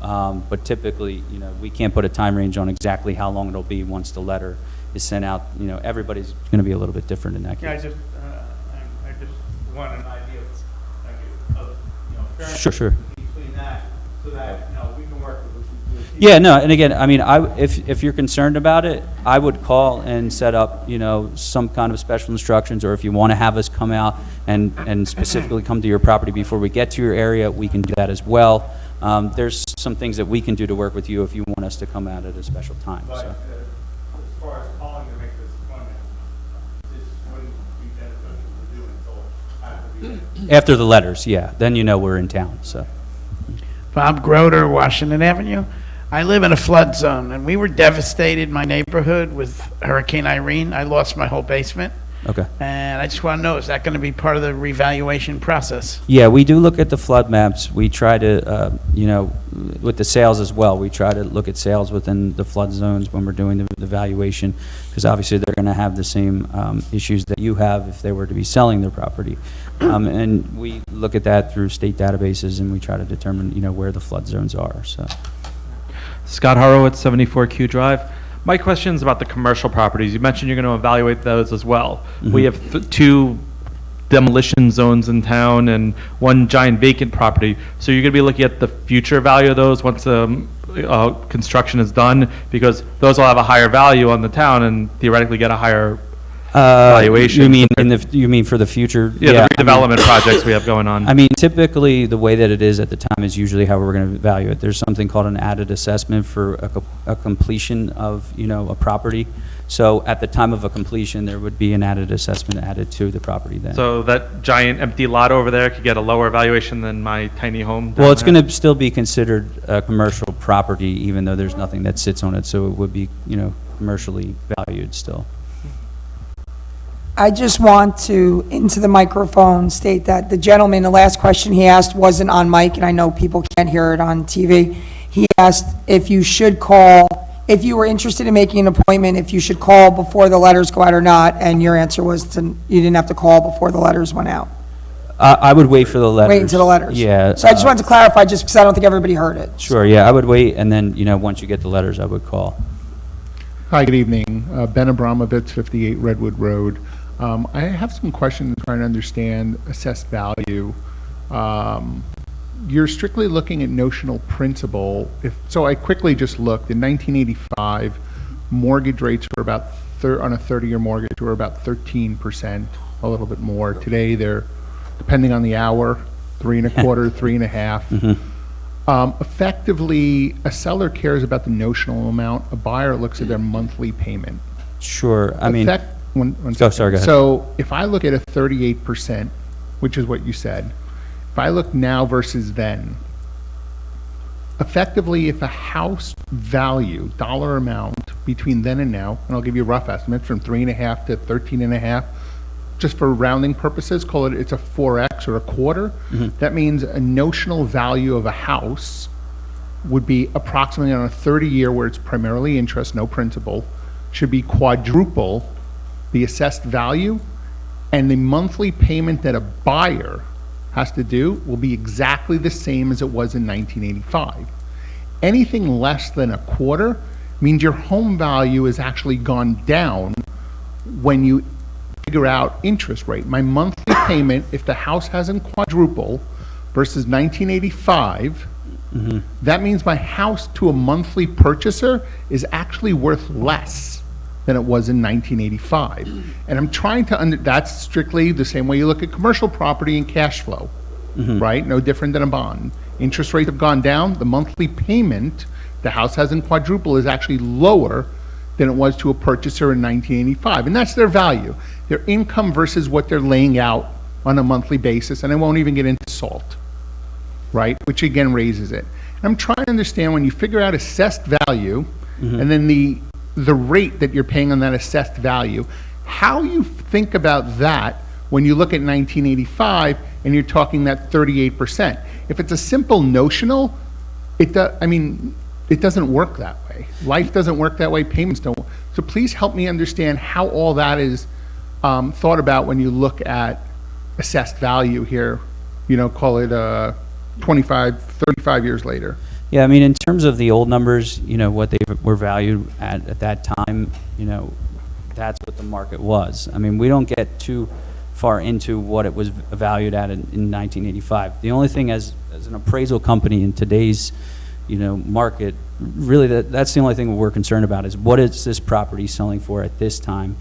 but typically, we can't put a time range on exactly how long it'll be once the letter is sent out. Everybody's going to be a little bit different in that Yeah, I case. just want an idea of fairness Sure. between that, so that, we can work with Yeah, no, and again, I mean, if you're concerned about it, I would call and set up, some kind of special instructions, or if you want to have us come out and specifically come to your property before we get to your area, we can do that as well. There's some things that we can do to work with you if you want us to come out at a special time. But So. as far as calling to make this appointment, this wouldn't be beneficial to do until after After the letters, yeah, then we're in town, so. Bob Groder, Washington Avenue. I live in a flood zone, and we were devastated, my neighborhood, with Hurricane Irene. I lost my whole basement. Okay. And I just want to know, is that going to be part of the revaluation process? Yeah, we do look at the flood maps. We try to, with the sales as well, we try to look at sales within the flood zones when we're doing the valuation, because obviously they're going to have the same issues that you have if they were to be selling their property. And we look at that through state databases, and we try to determine, where the flood zones are, so. Scott Horowitz, 74Q Drive. My question is about the commercial properties. You mentioned you're going to evaluate those as well. We have two demolition zones in town and one giant vacant property. So you're going to be looking at the future value of those once construction is done, because those will have a higher value on the town and theoretically get a higher valuation. You mean for the future? Yeah, the redevelopment projects we have going on. I mean, typically, the way that it is at the time is usually how we're going to value it. There's something called an added assessment for a completion of, a property. So at the time of a completion, there would be an added assessment added to the property then. So that giant empty lot over there could get a lower valuation than my tiny home? Well, it's going to still be considered a commercial property, even though there's nothing that sits on it, so it would be, commercially valued still. I just want to, into the microphone, state that the gentleman, the last question he asked wasn't on mic, and I know people can't hear it on TV. He asked if you should call, if you were interested in making an appointment, if you should call before the letters go out or not, and your answer was you didn't have to call before the letters went out. I would wait for the letters. Wait until the letters. Yeah. So I just wanted to clarify, just because I don't think everybody heard it. Sure, yeah, I would wait, and then, once you get the letters, I would call. Hi, good evening. Ben Abramovitz, 58 Redwood Road. I have some questions trying to understand assessed value. You're strictly looking at notional principal. So I quickly just looked. In 1985, mortgage rates were about, on a 30-year mortgage, were about 13%, a little bit more. Today, they're, depending on the hour, 3.25%, 3.5%. Effectively, a seller cares about the notional amount. A buyer looks at their monthly payment. Sure, I mean... Sorry, go ahead. So if I look at a 38%, which is what you said, if I look now versus then, effectively, if a house value, dollar amount, between then and now, and I'll give you a rough estimate, from 3.5 to 13.5, just for rounding purposes, call it, it's a 4X or a quarter. That means a notional value of a house would be approximately on a 30-year, where it's primarily interest, no principal, should be quadruple the assessed value, and the monthly payment that a buyer has to do will be exactly the same as it was in 1985. Anything less than a quarter means your home value has actually gone down when you figure out interest rate. My monthly payment, if the house hasn't quadrupled versus 1985, that means my house to a monthly purchaser is actually worth less than it was in 1985. And I'm trying to, that's strictly the same way you look at commercial property and cash flow, right? No different than a bond. Interest rates have gone down. The monthly payment, the house hasn't quadrupled, is actually lower than it was to a purchaser in 1985. And that's their value, their income versus what they're laying out on a monthly basis. And I won't even get into salt, right? Which again raises it. And I'm trying to understand, when you figure out assessed value, and then the rate that you're paying on that assessed value, how you think about that when you look at 1985 and you're talking that 38%. If it's a simple notional, it doesn't work that way. Life doesn't work that way, payments don't. So please help me understand how all that is thought about when you look at assessed value here, call it 25, 35 years later. Yeah, I mean, in terms of the old numbers, what they were valued at that time, that's what the market was. I mean, we don't get too far into what it was valued at in 1985. The only thing as an appraisal company in today's, market, really that's the only thing we're concerned about is what is this property selling for at this time,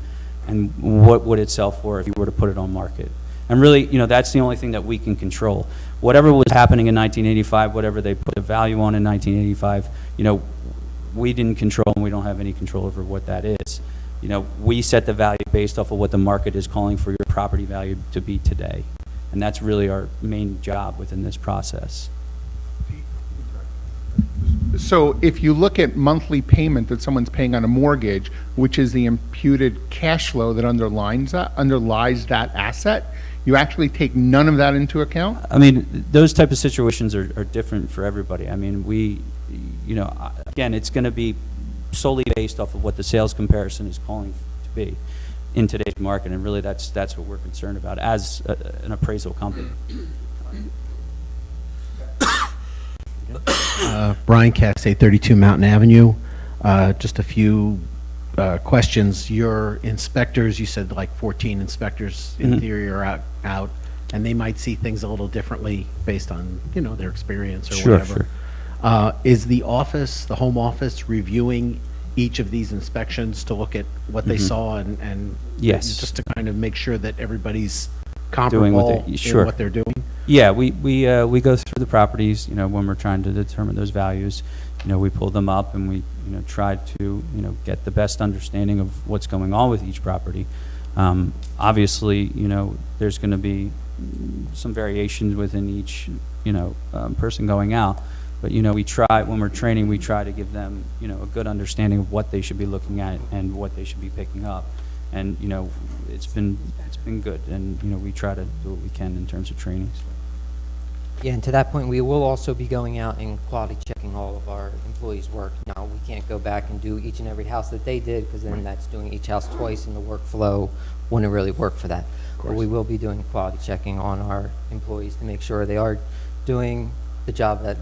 and what would it sell for if you were to put it on market. And really, that's the only thing that we can control. Whatever was happening in 1985, whatever they put a value on in 1985, we didn't control, and we don't have any control over what that is. We set the value based off of what the market is calling for your property value to be today. And that's really our main job within this process. So if you look at monthly payment that someone's paying on a mortgage, which is the imputed cash flow that underlies that asset, you actually take none of that into account? I mean, those type of situations are different for everybody. I mean, again, it's going to be solely based off of what the sales comparison is calling to be in today's market, and really that's what we're concerned about as an appraisal company. Brian Cass, 832 Mountain Avenue. Just a few questions. Your inspectors, you said like 14 inspectors in theory are out, and they might see things a little differently based on, their experience or whatever. Sure. Is the home office reviewing each of these inspections to look at what they saw and Yes. just to kind of make sure that everybody's Doing what comparable they- in sure. what they're doing? Yeah, we go through the properties, when we're trying to determine those values. We pull them up and we, try to, get the best understanding of what's going on with each property. Obviously, there's going to be some variations within each, person going out. But, we try, when we're training, we try to give them, a good understanding of what they should be looking at and what they should be picking up. And, it's been good. And, we try to do what we can in terms of trainings. Yeah, and to that point, we will also be going out and quality checking all of our employees' work. Now, we can't go back and do each and every house that they did, because then that's doing each house twice, and the workflow wouldn't really work for that. But we will be doing quality checking on our employees to make sure they are doing the job that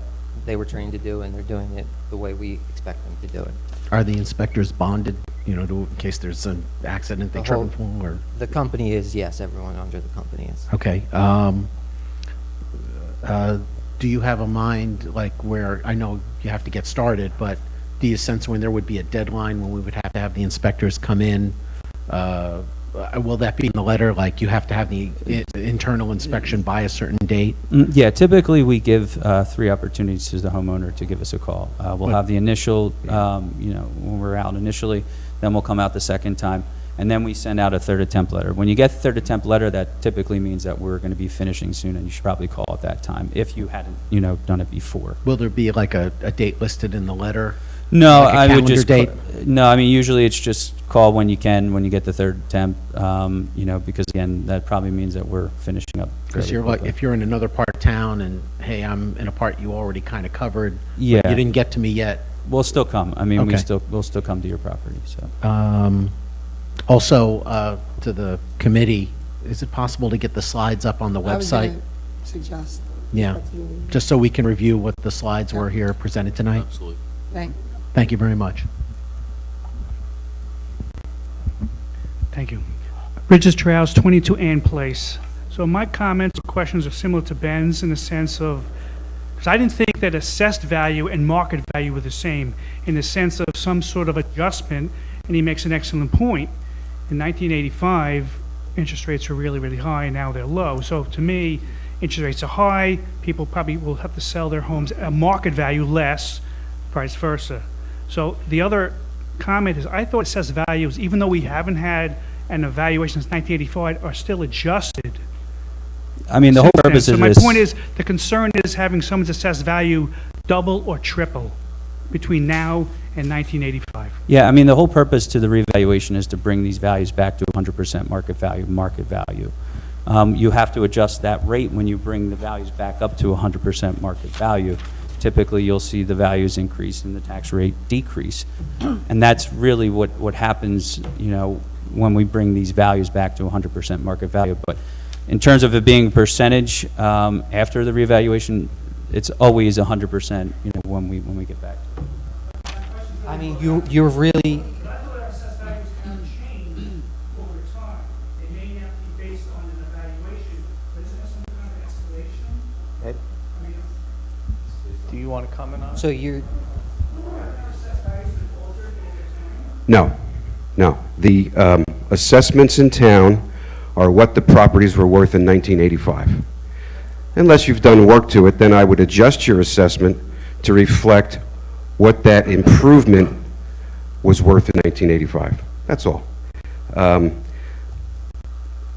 they were trained to do, and they're doing it the way we expect them to do it. Are the inspectors bonded, in case there's an accident they trip and fall, or? The company is, yes, everyone under the company is. Okay. Do you have a mind, like, where, I know you have to get started, but do you sense when there would be a deadline when we would have to have the inspectors come in? Will that be in the letter, like you have to have the internal inspection by a certain date? Yeah, typically we give 3 opportunities to the homeowner to give us a call. We'll have the initial, when we're out initially, then we'll come out the second time, and then we send out a third attempt letter. When you get the third attempt letter, that typically means that we're going to be finishing soon, and you should probably call at that time if you hadn't, done it before. Will there be like a date listed in the letter? No, Like a I would calendar just date? no. I mean, usually it's just call when you can, when you get the third attempt. Because again, that probably means that we're finishing up. Because fairly you're like, quickly. if you're in another part of town and, hey, I'm in a part you already kind of covered, but Yeah. you didn't get to me yet. We'll still come. I mean, Okay. we'll still come to your property. So. Also, to the committee, is it possible to get the slides up on the I was website? gonna suggest. Yeah, just so we can review what the slides were here presented tonight. Absolutely. Thank you very much. Thank you. Bridges Trails, 22 Ann Place. So my comments or questions are similar to Ben's in the sense of, because I didn't think that assessed value and market value were the same in the sense of some sort of adjustment, and he makes an excellent point. In 1985, interest rates were really, really high, and now they're low. So to me, interest rates are high, people probably will have to sell their homes at market value less, vice versa. So the other comment is, I thought assessed values, even though we haven't had an evaluation since 1985, are still adjusted. I mean, the whole since then. purpose So of my this. point is, the concern is having someone's assessed value double or triple between now and 1985. Yeah, I mean, the whole purpose to the revaluation is to bring these values back to 100% market value. You have to adjust that rate when you bring the values back up to 100% market value. Typically, you'll see the values increase and the tax rate decrease. And that's really what happens, when we bring these values back to 100% market value. But in terms of it being a percentage, after the revaluation, it's always 100%, when we get back to it. I mean, you're really, Do you want to comment on it? so you're, No, no. The assessments in town are what the properties were worth in 1985. Unless you've done work to it, then I would adjust your assessment to reflect what that improvement was worth in 1985. That's all.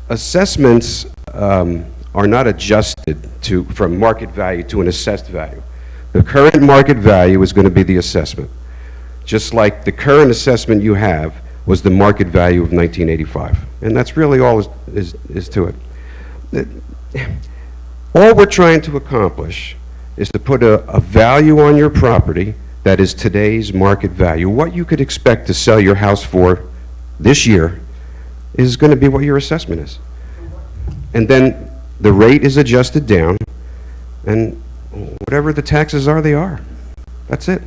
Assessments are not adjusted from market value to an assessed value. The current market value is going to be the assessment. Just like the current assessment you have was the market value of 1985. And that's really all is to it. All we're trying to accomplish is to put a value on your property that is today's market value. What you could expect to sell your house for this year is going to be what your assessment is. And then the rate is adjusted down, and whatever the taxes are, they are. That's it.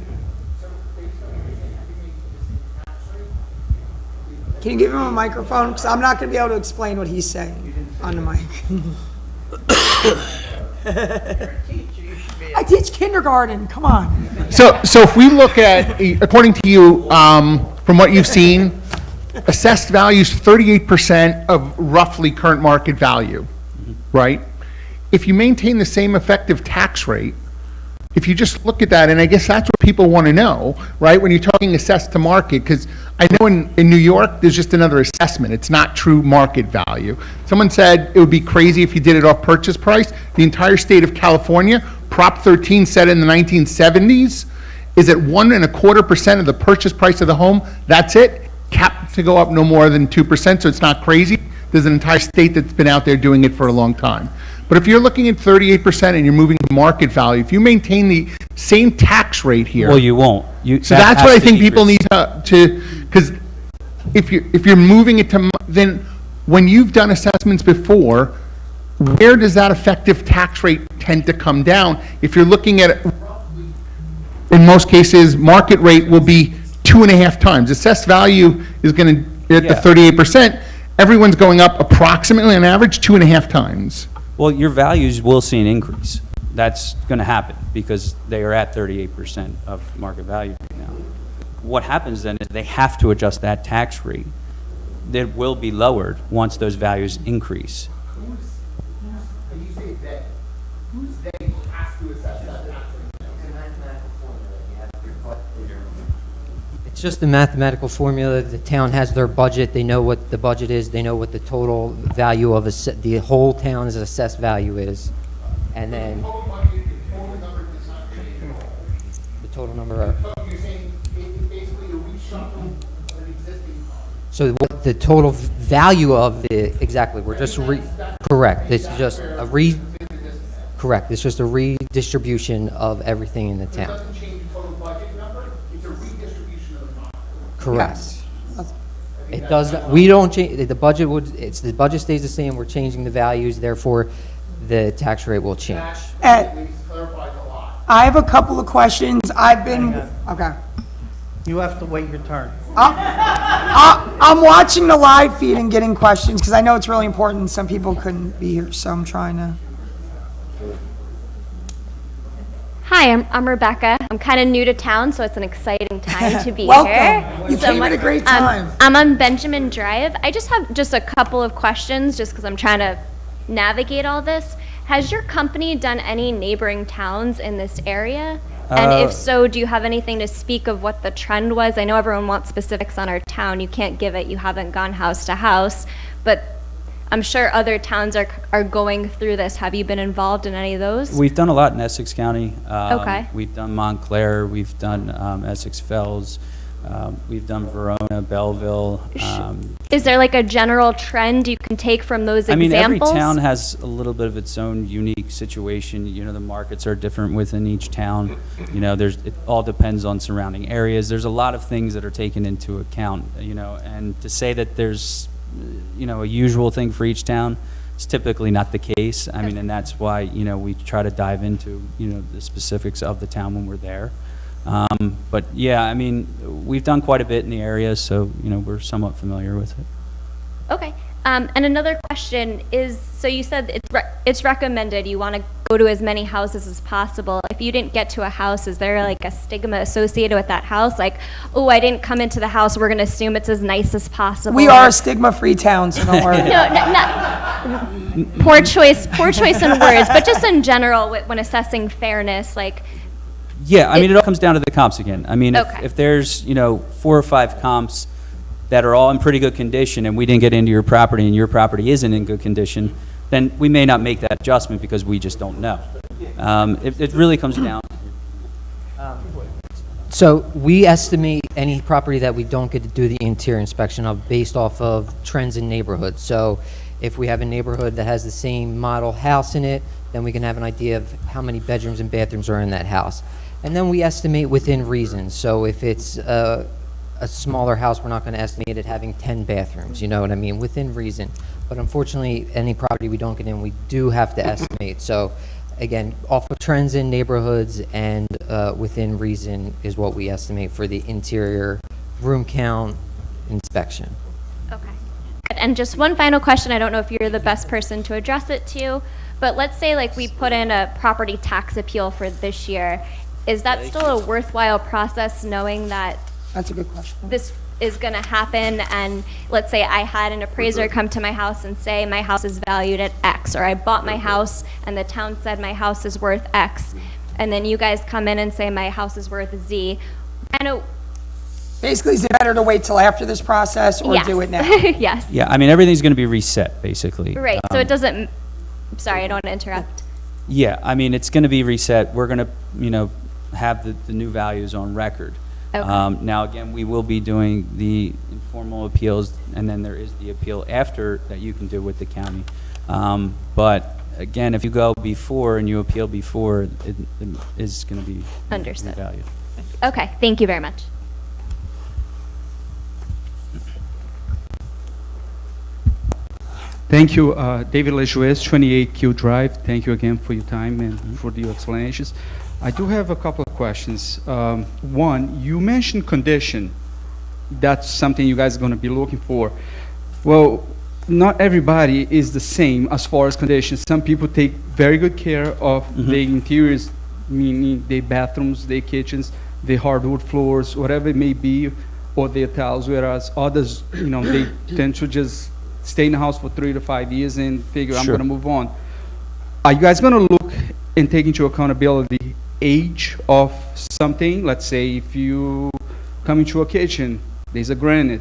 Can you give him a microphone? Because I'm not going to be able to explain what he's saying on the mic. I teach kindergarten, come on. So if we look at, according to you, from what you've seen, assessed value is 38% of roughly current market value, right? If you maintain the same effective tax rate, if you just look at that, and I guess that's what people want to know, right? When you're talking assessed to market, because I know in New York, there's just another assessment. It's not true market value. Someone said it would be crazy if you did it off purchase price. The entire state of California, Prop 13 said in the 1970s, is at 1.25% of the purchase price of the home. That's it. Capped to go up no more than 2%, so it's not crazy. There's an entire state that's been out there doing it for a long time. But if you're looking at 38% and you're moving to market value, if you maintain the same tax rate here. Well, you won't. So that's what I think people need to, because if you're moving it to, then when you've done assessments before, where does that effective tax rate tend to come down? If you're looking at it, in most cases, market rate will be 2.5 times. Assessed value is going to, at the 38%, everyone's going up approximately on average 2.5 times. Well, your values will see an increase. That's going to happen because they are at 38% of market value right now. What happens then is they have to adjust that tax rate. That will be lowered once those values increase. You say they. Who's they who has to assess that tax rate? It's just a mathematical formula. The town has their budget. They know what the budget is. They know what the total value of the whole town's assessed value is. And then the total number. You're saying basically a reshuffle of an existing. So what the total value of the, exactly, we're just correct. It's just a correct. It's just a redistribution of everything in the town. It doesn't change the total budget number. It's a redistribution of the funds. Correct. It does, we don't change, the budget the budget stays the same, we're changing the values, therefore the tax rate will change. Ed, I have a couple of questions. Okay. You have to wait your turn. I'm watching the live feed and getting questions because I know it's really important. Some people couldn't be here, so I'm trying to. Hi, I'm Rebecca. I'm kind of new to town, so it's an exciting time to be Welcome. here. You came at a great time. I'm on Benjamin Drive. I just have a couple of questions, just because I'm trying to navigate all this. Has your company done any neighboring towns in this area? And if so, do you have anything to speak of what the trend was? I know everyone wants specifics on our town. You can't give it. You haven't gone house to house, but I'm sure other towns are going through this. Have you been involved in any of those? We've done a lot in Essex County. Okay. We've done Montclair. We've done Essex Fells. We've done Verona, Belleville. Is there like a general trend you can take from those examples? I mean, every town has a little bit of its own unique situation. You know, the markets are different within each town. You know, it all depends on surrounding areas. There's a lot of things that are taken into account, you know, and to say that there's, you know, a usual thing for each town, it's typically not the case. I mean, and that's why, you know, we try to dive into, you know, the specifics of the town when we're there. But yeah, I mean, we've done quite a bit in the area, so, you know, we're somewhat familiar with it. Okay. And another question is, so you said it's recommended you want to go to as many houses as possible. If you didn't get to a house, is there like a stigma associated with that house? Like, oh, I didn't come into the house, we're going to assume it's as nice as possible. We are a stigma-free town, so don't worry. No, not poor choice in words, but just in general, when assessing fairness, like. Yeah, I mean, it all comes down to the comps again. I mean, Okay. if there's, you know, 4 or 5 comps that are all in pretty good condition and we didn't get into your property and your property isn't in good condition, then we may not make that adjustment because we just don't know. It really comes down. So we estimate any property that we don't get to do the interior inspection of based off of trends in neighborhoods. So if we have a neighborhood that has the same model house in it, then we can have an idea of how many bedrooms and bathrooms are in that house. And then we estimate within reason. So if it's a smaller house, we're not going to estimate it having 10 bathrooms, you know what I mean, within reason. But unfortunately, any property we don't get in, we do have to estimate. So again, off of trends in neighborhoods and within reason is what we estimate for the interior room count inspection. Okay. And just one final question. I don't know if you're the best person to address it to, but let's say like we put in a property tax appeal for this year. Is that still a worthwhile process knowing that That's a good question. this is going to happen? And let's say I had an appraiser come to my house and say my house is valued at X, or I bought my house and the town said my house is worth X, and then you guys come in and say my house is worth Z. I know. Basically, is it better to wait till after this process or do it now? Yes. Yeah, I mean, everything's going to be reset, basically. Right. So it doesn't. Sorry, I don't want to interrupt. Yeah, I mean, it's going to be reset. We're going to, have the new values on record. Okay. Now, again, we will be doing the informal appeals, and then there is the appeal after that you can do with the county. But again, if you go before and you appeal before, it is going to be Understood. revalued. Okay. Thank you very much. Thank you, David Lejuez, 28 Q Drive. Thank you again for your time and for the explanations. I do have a couple of questions. One, you mentioned condition. That's something you guys are going to be looking for. Well, not everybody is the same as far as conditions. Some people take very good care of the interiors, meaning their bathrooms, their kitchens, their hardwood floors, whatever it may be, or their tiles, whereas others, they tend to just stay in the house for 3 to 5 years and figure, I'm Sure. going to move on. Are you guys going to look and take into accountability age of something? Let's say if you come into a kitchen, there's a granite,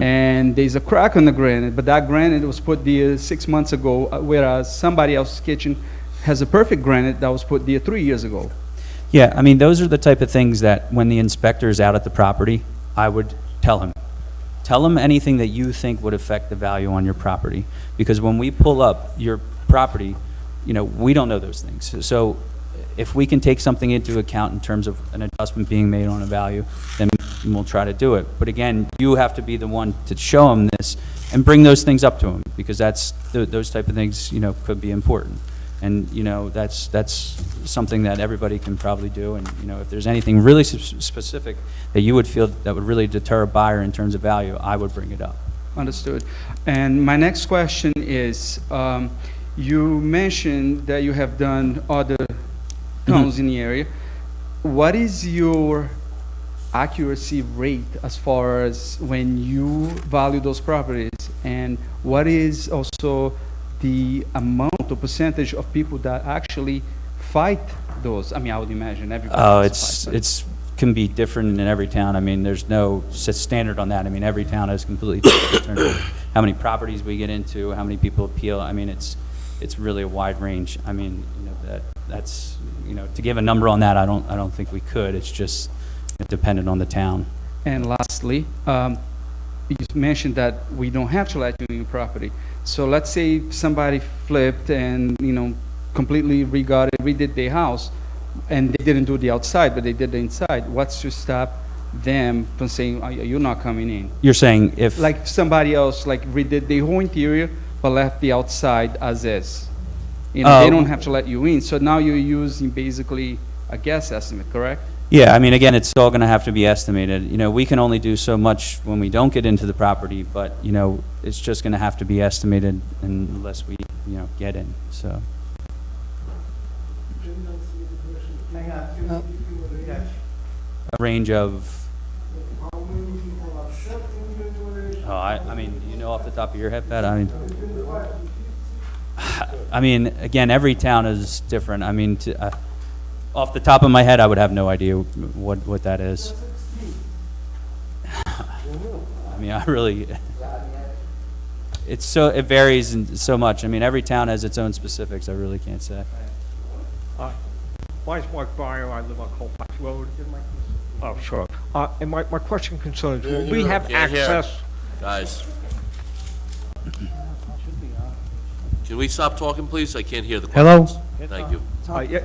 and there's a crack on the granite, but that granite was put there 6 months ago, whereas somebody else's kitchen has a perfect granite that was put there 3 years ago. Yeah, I mean, those are the type of things that when the inspector's out at the property, I would tell him. Tell him anything that you think would affect the value on your property. Because when we pull up your property, we don't know those things. So if we can take something into account in terms of an adjustment being made on a value, then we'll try to do it. But again, you have to be the one to show him this and bring those things up to him, because that's those type of things, could be important. And, that's something that everybody can probably do. And, if there's anything really specific that you would feel that would really deter a buyer in terms of value, I would bring it up. Understood. And my next question is, you mentioned that you have done other towns in the area. What is your accuracy rate as far as when you value those properties? And what is also the amount or percentage of people that actually fight those? I mean, I would imagine everybody. Oh, has to fight, it's can be different in every town. I mean, there's no set standard on that. I mean, every town is completely different in terms of how many properties we get into, how many people appeal. I mean, it's really a wide range. I mean, that's to give a number on that, I don't think we could. It's just dependent on the town. And lastly, you mentioned that we don't have to let you in your property. So let's say somebody flipped and completely redid their house, and they didn't do the outside, but they did the inside. What's to stop them from saying, oh, you're not coming in? You're saying if Like somebody else redid the whole interior but left the outside as is. They don't have to let you in. So now you're using basically a guess estimate, correct? Yeah, I mean, again, it's all going to have to be estimated. We can only do so much when we don't get into the property, but, it's just going to have to be estimated unless we, get in, so. Hang on. A range of, I mean, off the top of your head, Pat? I mean, again, every town is different. I mean, off the top of my head, I would have no idea what that is. I mean, it varies so much. I mean, every town has its own specifics. I really can't say. My name's Mark Byer. I live on Colfax Road. Oh, sure. And my question concerns, will we have Can't hear. access? Guys. Can we stop talking, please? I can't hear the Hello? questions. Thank you.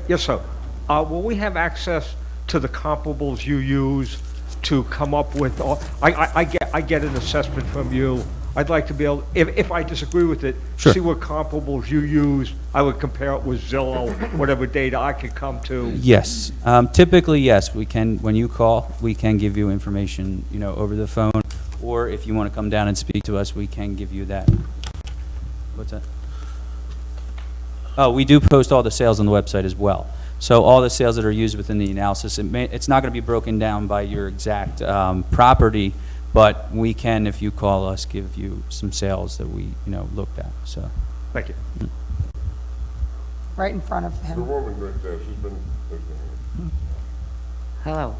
Yes, sir. Will we have access to the comparables you use to come up with, I get an assessment from you. I'd like to be able, if I disagree with it, Sure. see what comparables you use. I would compare it with Zillow, whatever data I could come to. Yes. Typically, yes, we can, when you call, we can give you information, over the phone, or if you want to come down and speak to us, we can give you that. What's that? Oh, we do post all the sales on the website as well. So all the sales that are used within the analysis, it's not going to be broken down by your exact property, but we can, if you call us, give you some sales that we, looked at, so. Thank you. Right in front of him. Hello.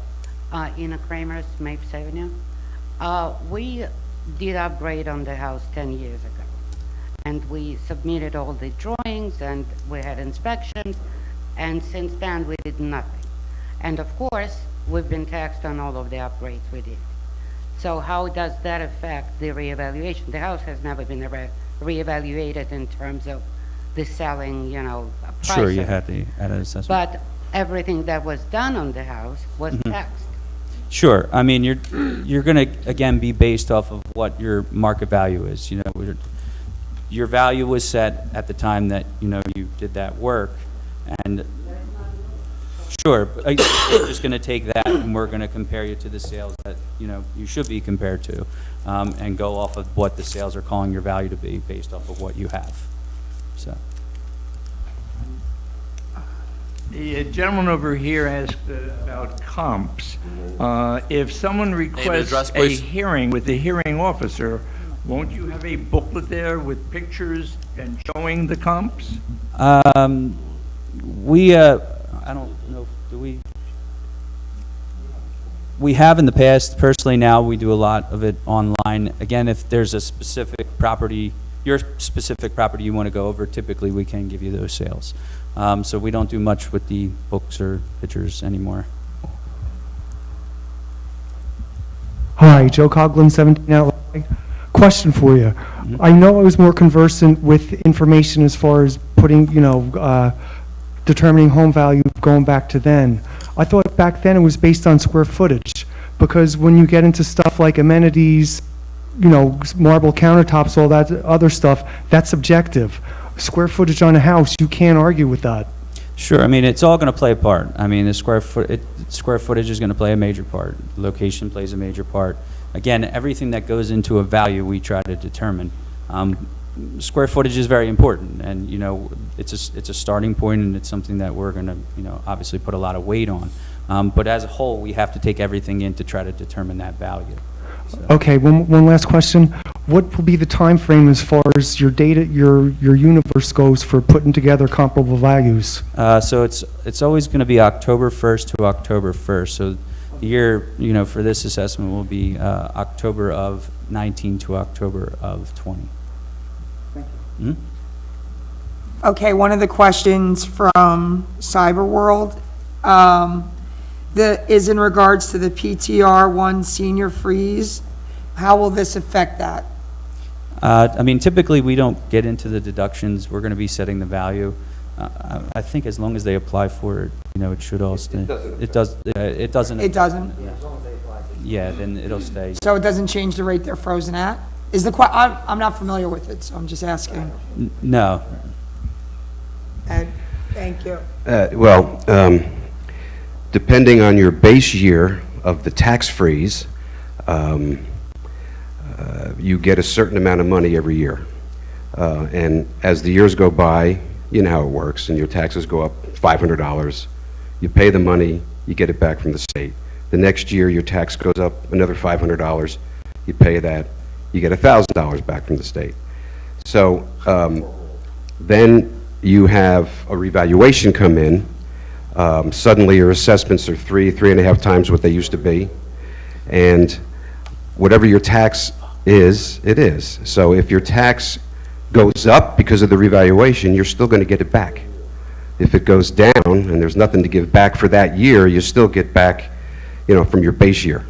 Ina Kramer's Mapes Avenue. We did upgrade on the house 10 years ago. And we submitted all the drawings and we had inspections. And since then, we did nothing. And of course, we've been taxed on all of the upgrades we did. So how does that affect the reevaluation? The house has never been reevaluated in terms of the selling, price. Sure, you had the added assessment. But everything that was done on the house was taxed. Sure. I mean, you're going to, again, be based off of what your market value is. Your value was set at the time that, you did that work. And sure, but we're just going to take that and we're going to compare you to the sales that, you should be compared to, and go off of what the sales are calling your value to be based off of what you have. So. The gentleman over here asked about comps. If someone requests address, a please. hearing with the hearing officer, won't you have a booklet there with pictures and showing the comps? I don't know, do we? We have in the past. Personally, now we do a lot of it online. Again, if there's a specific property, your specific property you want to go over, typically we can give you those sales. So we don't do much with the books or pictures anymore. Hi, Joe Coughlin, 17 Outlaw. Question for you. I know I was more conversant with information as far as putting, determining home value going back to then. I thought back then it was based on square footage, because when you get into stuff like amenities, marble countertops, all that other stuff, that's subjective. Square footage on a house, you can't argue with that. Sure. I mean, it's all going to play a part. I mean, the square footage is going to play a major part. Location plays a major part. Again, everything that goes into a value we try to determine. Square footage is very important, and it's a starting point, and it's something that we're going to obviously put a lot of weight on. But as a whole, we have to take everything in to try to determine that value. So. Okay, one last question. What will be the time frame as far as your data, your universe goes for putting together comparable values? So it's always going to be October 1st to October 1st. So the year for this assessment will be October of 19 to October of 20. Thank you. Okay, one of the questions from Cyber World is in regards to the PTR1 senior freeze. How will this affect that? I mean, typically we don't get into the deductions. We're going to be setting the value. I think as long as they apply for it, it should all stay. It doesn't. It doesn't. Yeah, then it'll stay. So it doesn't change the rate they're frozen at? I'm not familiar with it, so I'm just asking. No. Ed, thank you. Depending on your base year of the tax freeze, you get a certain amount of money every year. And as the years go by, you know how it works, and your taxes go up $500. You pay the money, you get it back from the state. The next year, your tax goes up another $500. You pay that, you get $1,000 back from the state. So then you have a revaluation come in. Suddenly your assessments are 3.5 times what they used to be. And whatever your tax is, it is. So if your tax goes up because of the revaluation, you're still going to get it back. If it goes down and there's nothing to give back for that year, you still get back from your base year.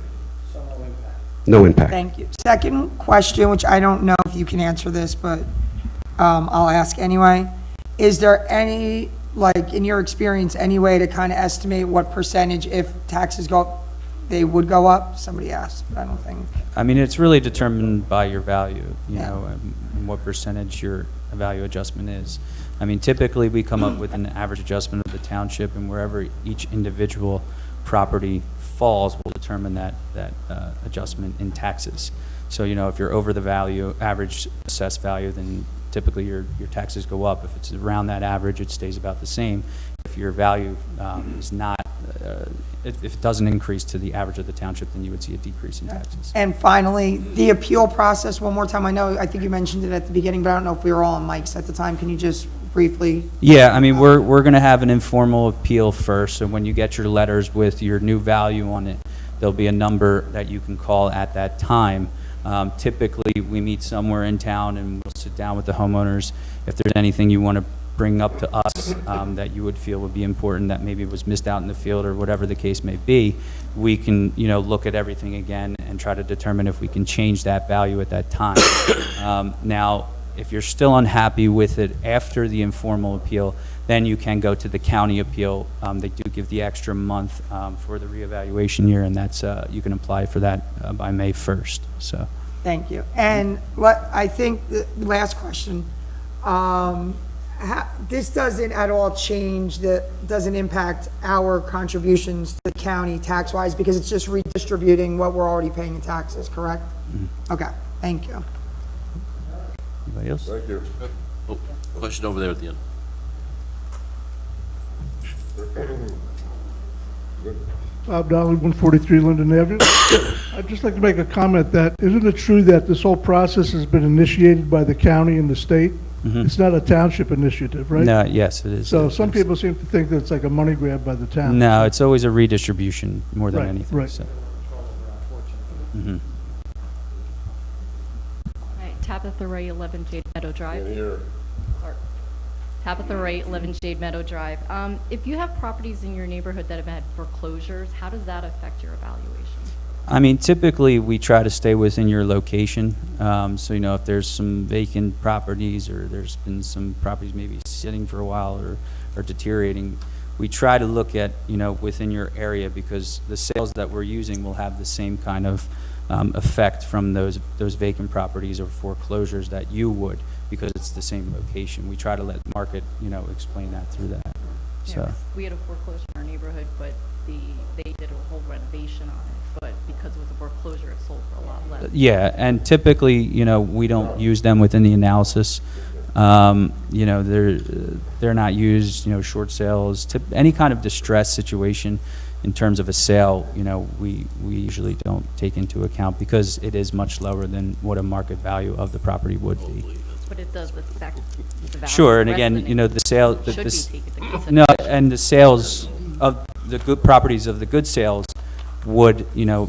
No impact. Thank you. Second question, which I don't know if you can answer this, but I'll ask anyway. Is there any, like, in your experience, any way to kind of estimate what percentage, if taxes go up, they would go up? Somebody asked, but I don't think. I mean, it's really determined by your value, and what percentage your value adjustment is. I mean, typically, we come up with an average adjustment of the township, and wherever each individual property falls will determine that adjustment in taxes. So, if you're over the value, average assessed value, then typically your taxes go up. If it's around that average, it stays about the same. If your value is not, if it doesn't increase to the average of the township, then you would see a decrease in taxes. And finally, the appeal process, one more time. I think you mentioned it at the beginning, but I don't know if we were all on mics at the time. Can you just briefly? Yeah, I mean, we're going to have an informal appeal first, so when you get your letters with your new value on it, there'll be a number that you can call at that time. Typically, we meet somewhere in town and we'll sit down with the homeowners. If there's anything you want to bring up to us that you would feel would be important, that maybe was missed out in the field or whatever the case may be, we can, look at everything again and try to determine if we can change that value at that time. Now, if you're still unhappy with it after the informal appeal, then you can go to the county appeal. They do give the extra month for the reevaluation year, and that's you can apply for that by May 1st. So. Thank you. And I think the last question, this doesn't at all doesn't impact our contributions to the county tax-wise, because it's just redistributing what we're already paying in taxes, correct? Mm-hmm. Okay, thank you. Anybody else? Thank you. Oh, question over there at the end. Bob Dolly, 143 Linden Avenue. I'd just like to make a comment that, isn't it true that this whole process has been initiated by the county and the state? Mm-hmm. It's not a township initiative, right? No, yes, it is. So some people seem to think that it's like a money grab by the town. No, it's always a redistribution more than anything. Right. So. Mm-hmm. Tabitha Ray, 11 Jade Meadow Drive. Or Tabitha Ray, 11 Jade Meadow Drive. If you have properties in your neighborhood that have had foreclosures, how does that affect your evaluation? I mean, typically we try to stay within your location. So, if there's some vacant properties or there's been some properties maybe sitting for a while or deteriorating, we try to look at, within your area, because the sales that we're using will have the same kind of effect from those vacant properties or foreclosures that you would, because it's the same location. We try to let market, explain that through that. Yeah, So we had a foreclosure in our neighborhood, but they did a whole renovation on it, but because it was a foreclosure, it sold for a lot less. yeah, and typically, we don't use them within the analysis. They're not used, short sales, any kind of distress situation. In terms of a sale, we usually don't take into account, because it is much lower than what a market value of the property would be. But it does affect the value. Sure, and of again, resident. the sale, Should be taken into consideration. no, and the sales of the good properties of the good sales would,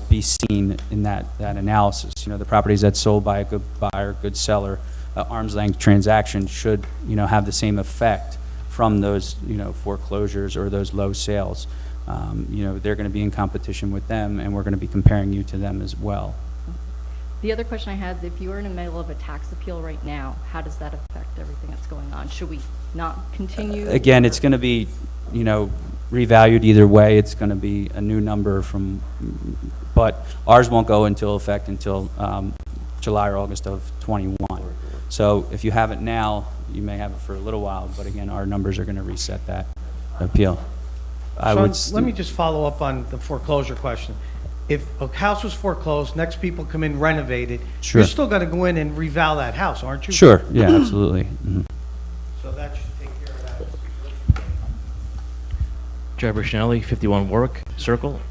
be seen in that analysis. The properties that sold by a good buyer, good seller, arm's length transaction should, have the same effect from those, foreclosures or those low sales. They're going to be in competition with them, and we're going to be comparing you to them as well. The other question I had is, if you are in the middle of a tax appeal right now, how does that affect everything that's going on? Should we not continue? Again, it's going to be, revalued either way. It's going to be a new number but ours won't go into effect until July or August of 21. So if you have it now, you may have it for a little while, but again, our numbers are going to reset that appeal. Sean, let me just follow up on the foreclosure question. If a house was foreclosed, next people come in, renovate it, Sure. you're still gonna go in and reval that house, aren't you? Sure, yeah, absolutely. Mhm. So that should take care of that. Joe Brichinelli, 51 Warwick Circle.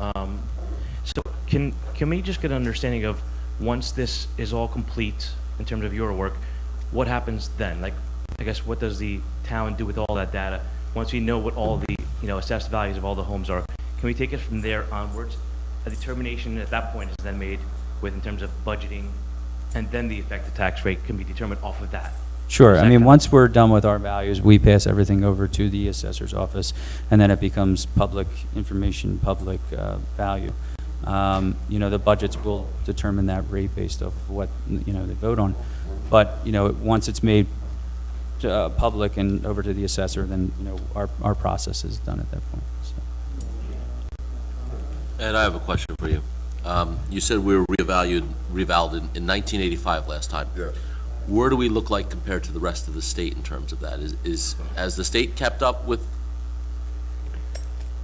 So can we just get an understanding of, once this is all complete in terms of your work, what happens then? Like, I guess, what does the town do with all that data? Once we know what all the assessed values of all the homes are, can we take it from there onwards? A determination at that point is then made in terms of budgeting, and then the effective tax rate can be determined off of that. Sure. I mean, once we're done with our values, we pass everything over to the assessor's office, and then it becomes public information, public value. You know, the budgets will determine that rate based off what, you know, they vote on. But, you know, once it's made public and over to the assessor, then, you know, our process is done at that point. So. And I have a question for you. You said we were revalued in 1985 last time. Yeah. Where do we look like compared to the rest of the state in terms of that? Has the state kept up with,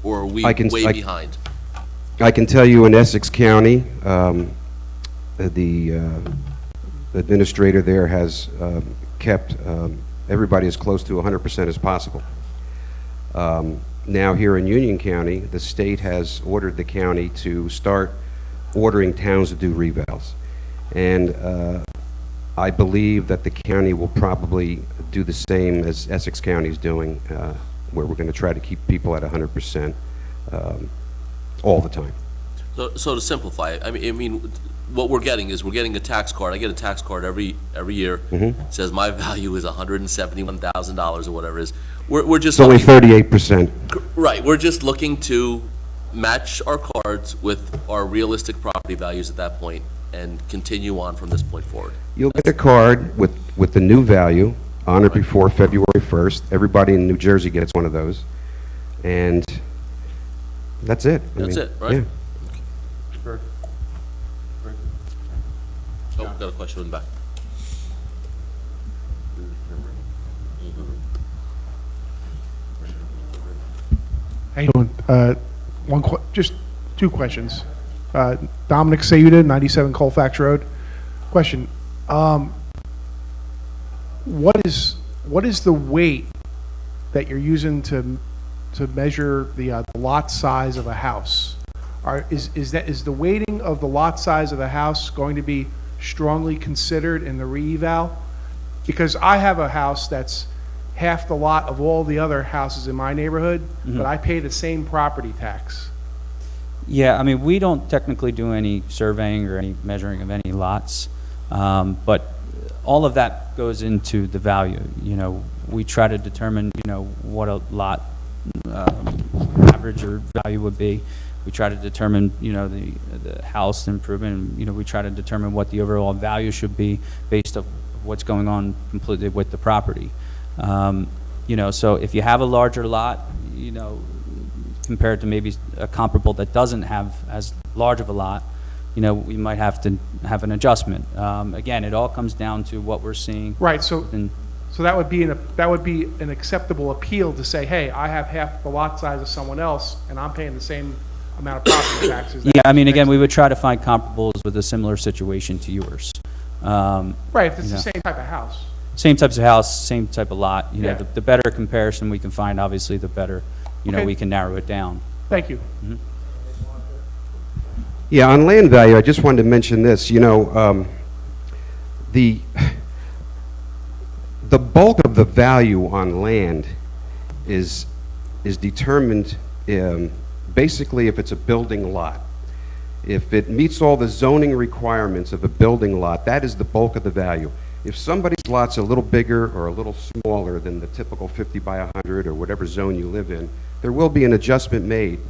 or are we way behind? I can tell you in Essex County, the administrator there has kept everybody as close to 100% as possible. Now here in Union County, the state has ordered the county to start ordering towns to do revals. And I believe that the county will probably do the same as Essex County is doing, where we're going to try to keep people at 100% all the time. So to simplify it, I mean, what we're getting is a tax card. I get a tax card every year. It says my value is $171,000 or whatever it is. We're just it's only 38%. Right. We're just looking to match our cards with our realistic property values at that point and continue on from this point forward. You'll get a card with the new value on or before February 1st. Everybody in New Jersey gets one of those. And that's it. That's it, right? Yeah. Oh, got a question in the back. How you doing? Just two questions. Dominic Sayuda, 97 Colfax Road. Question: what is the weight that you're using to measure the lot size of a house? Is the weighting of the lot size of the house going to be strongly considered in the re-eval? Because I have a house that's half the lot of all the other houses in my neighborhood, but I pay the same property tax. Yeah, I mean, we don't technically do any surveying or any measuring of any lots, but all of that goes into the value. You know, we try to determine, you know, what a lot average or value would be. We try to determine, you know, the house improvement, and, you know, we try to determine what the overall value should be based on what's going on completely with the property. You know, so if you have a larger lot, you know, compared to maybe a comparable that doesn't have as large of a lot, you know, we might have to have an adjustment. Again, it all comes down to what we're seeing. Right. So that would be an acceptable appeal to say, hey, I have half the lot size of someone else, and I'm paying the same amount of property taxes. Yeah, I mean, again, we would try to find comparables with a similar situation to yours. Right. If it's the same type of house. Same types of house, same type of lot. You know, Yeah. the better comparison we can find, obviously, the better, you know, Okay. we can narrow it down. Thank you. Yeah, on land value, I just wanted to mention this. You know, the bulk of the value on land is determined basically if it's a building lot. If it meets all the zoning requirements of a building lot, that is the bulk of the value. If somebody's lot's a little bigger or a little smaller than the typical 50 by 100 or whatever zone you live in, there will be an adjustment made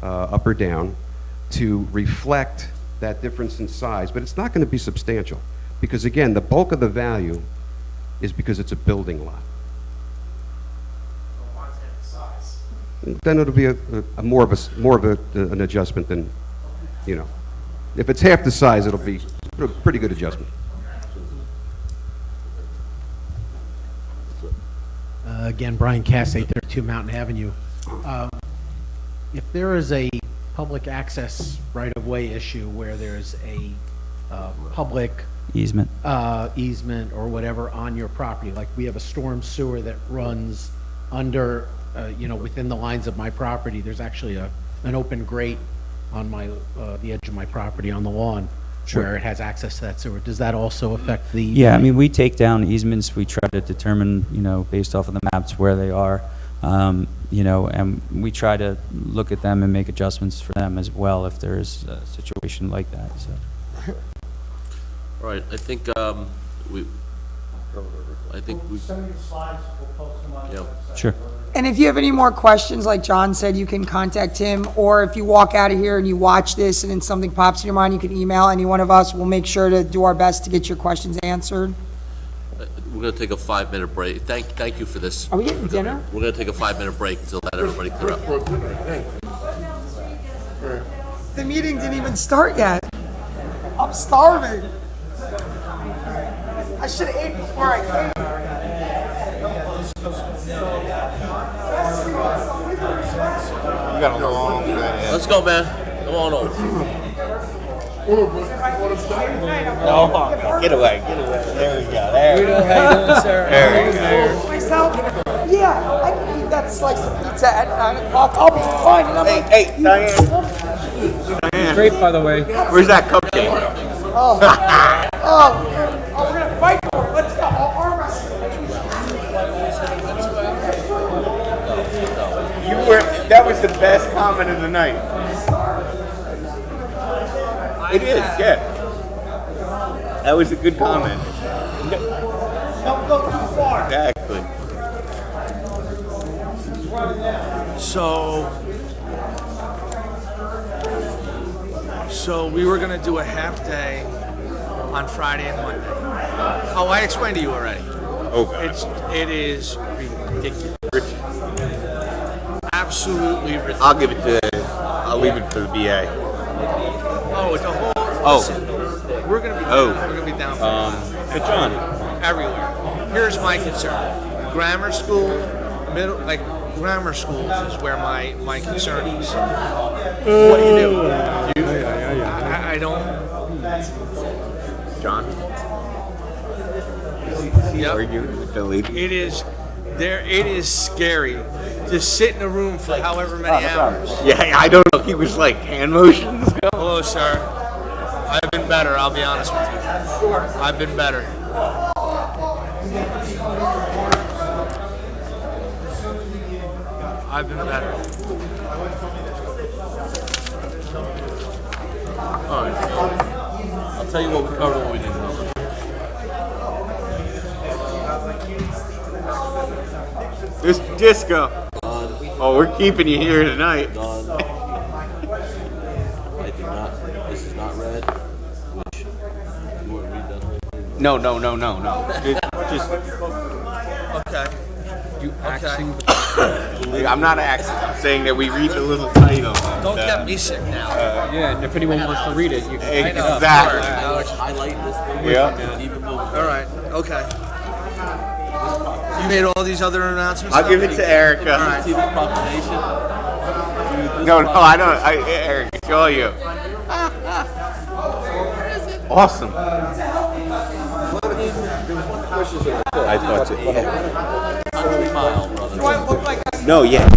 up or down to reflect that difference in size, but it's not going to be substantial because, again, the bulk of the value is because it's a building lot. Then it'll be more of an adjustment than, you know, if it's half the size, it'll be a pretty good adjustment. Again, Brian Cass, 832 Mountain Avenue. If there is a public access right-of-way issue where there's a public Easement. Easement or whatever on your property, like we have a storm sewer that runs under, you know, within the lines of my property, there's actually an open grate on the edge of my property on the lawn. Sure. Where it has access to that sewer. Does that also affect the? Yeah, I mean, we take down easements. We try to determine, you know, based off of the maps where they are, you know, and we try to look at them and make adjustments for them as well if there is a situation like that. So. All right, I think I think we, Send me the slides, we'll post them on the yeah. website. Sure. And if you have any more questions, like John said, you can contact him, or if you walk out of here and you watch this and then something pops in your mind, you can email any one of us. We'll make sure to do our best to get your questions answered. We're gonna take a 5-minute break. Thank you for this. Are we getting dinner? We're gonna take a 5-minute break to let everybody clear up. The meeting didn't even start yet. I'm starving. I should have ate before I came. You got a long way. Let's go, man. Come on over. No, get away, get away. There we go. There we go. How you doing, sir? There we go. Myself? Yeah, I can eat that slice of pizza at 9 o'clock. I'll be fine. And I'm like, Hey, Diane. Great, by the way. Where's that cupcake? oh, we're gonna fight for it. Let's go. I'll arm wrestle. That was the best comment of the night. It is, yeah. That was a good comment. Don't go too far. Exactly. So we were gonna do a half day on Friday and Monday. Oh, I explained to you already. Oh, God. It is ridiculous. Absolutely ridiculous. I'll give it to, I'll leave it for the BA. Oh, it's a whole. Oh. Listen, we're gonna be Oh. down, we're gonna be down for It's on. everywhere. Here's my concern: grammar school, middle, like grammar schools is where my concern is. What do you do? I don't. John? Yep. Arguing with the lady? It is there. It is scary to sit in a room for however many hours. Yeah, I don't know. He was like hand motions. Hello, sir. I've been better. I'll be honest with you. I've been better. I've been better. All right. I'll tell you what we covered and what we didn't cover. This disco. Oh, we're keeping you here tonight. I do not. This is not red. Which you want to read that whole thing? No. Just Okay. You actually. I'm not asking. I'm saying that we read the little title. Don't get me sick now. Yeah, and if anyone wants to read it, you can. Exactly. Highlight this thing. Yeah. Even move. All right. Okay. You made all these other announcements? I'll give it to Erica. All right. See this proclamation? No, I don't. Eric, show you. Awesome. I thought so. Yeah. 100 mile, brother. Do I look like No, yeah.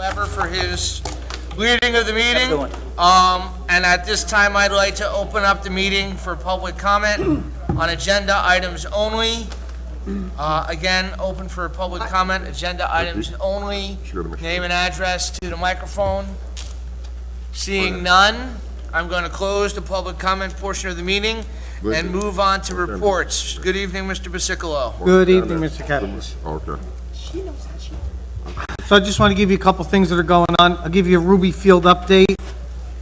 Weber for his leading of the meeting. And at this time, I'd like to open up the meeting for public comment on agenda items only. Again, open for public comment, agenda items only. Name and address to the microphone. Seeing none, I'm going to close the public comment portion of the meeting and move on to reports. Good evening, Mr. Basicolo. Good evening, Mr. Capitalist. Okay. So I just want to give you a couple things that are going on. I'll give you a Ruby Field update.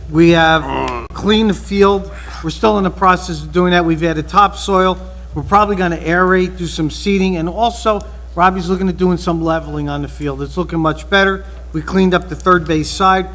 We have cleaned the field. We're still in the process of doing that. We've added topsoil. We're probably going to aerate, do some seeding, and also Robbie's looking at doing some leveling on the field. It's looking much better. We cleaned up the third base side.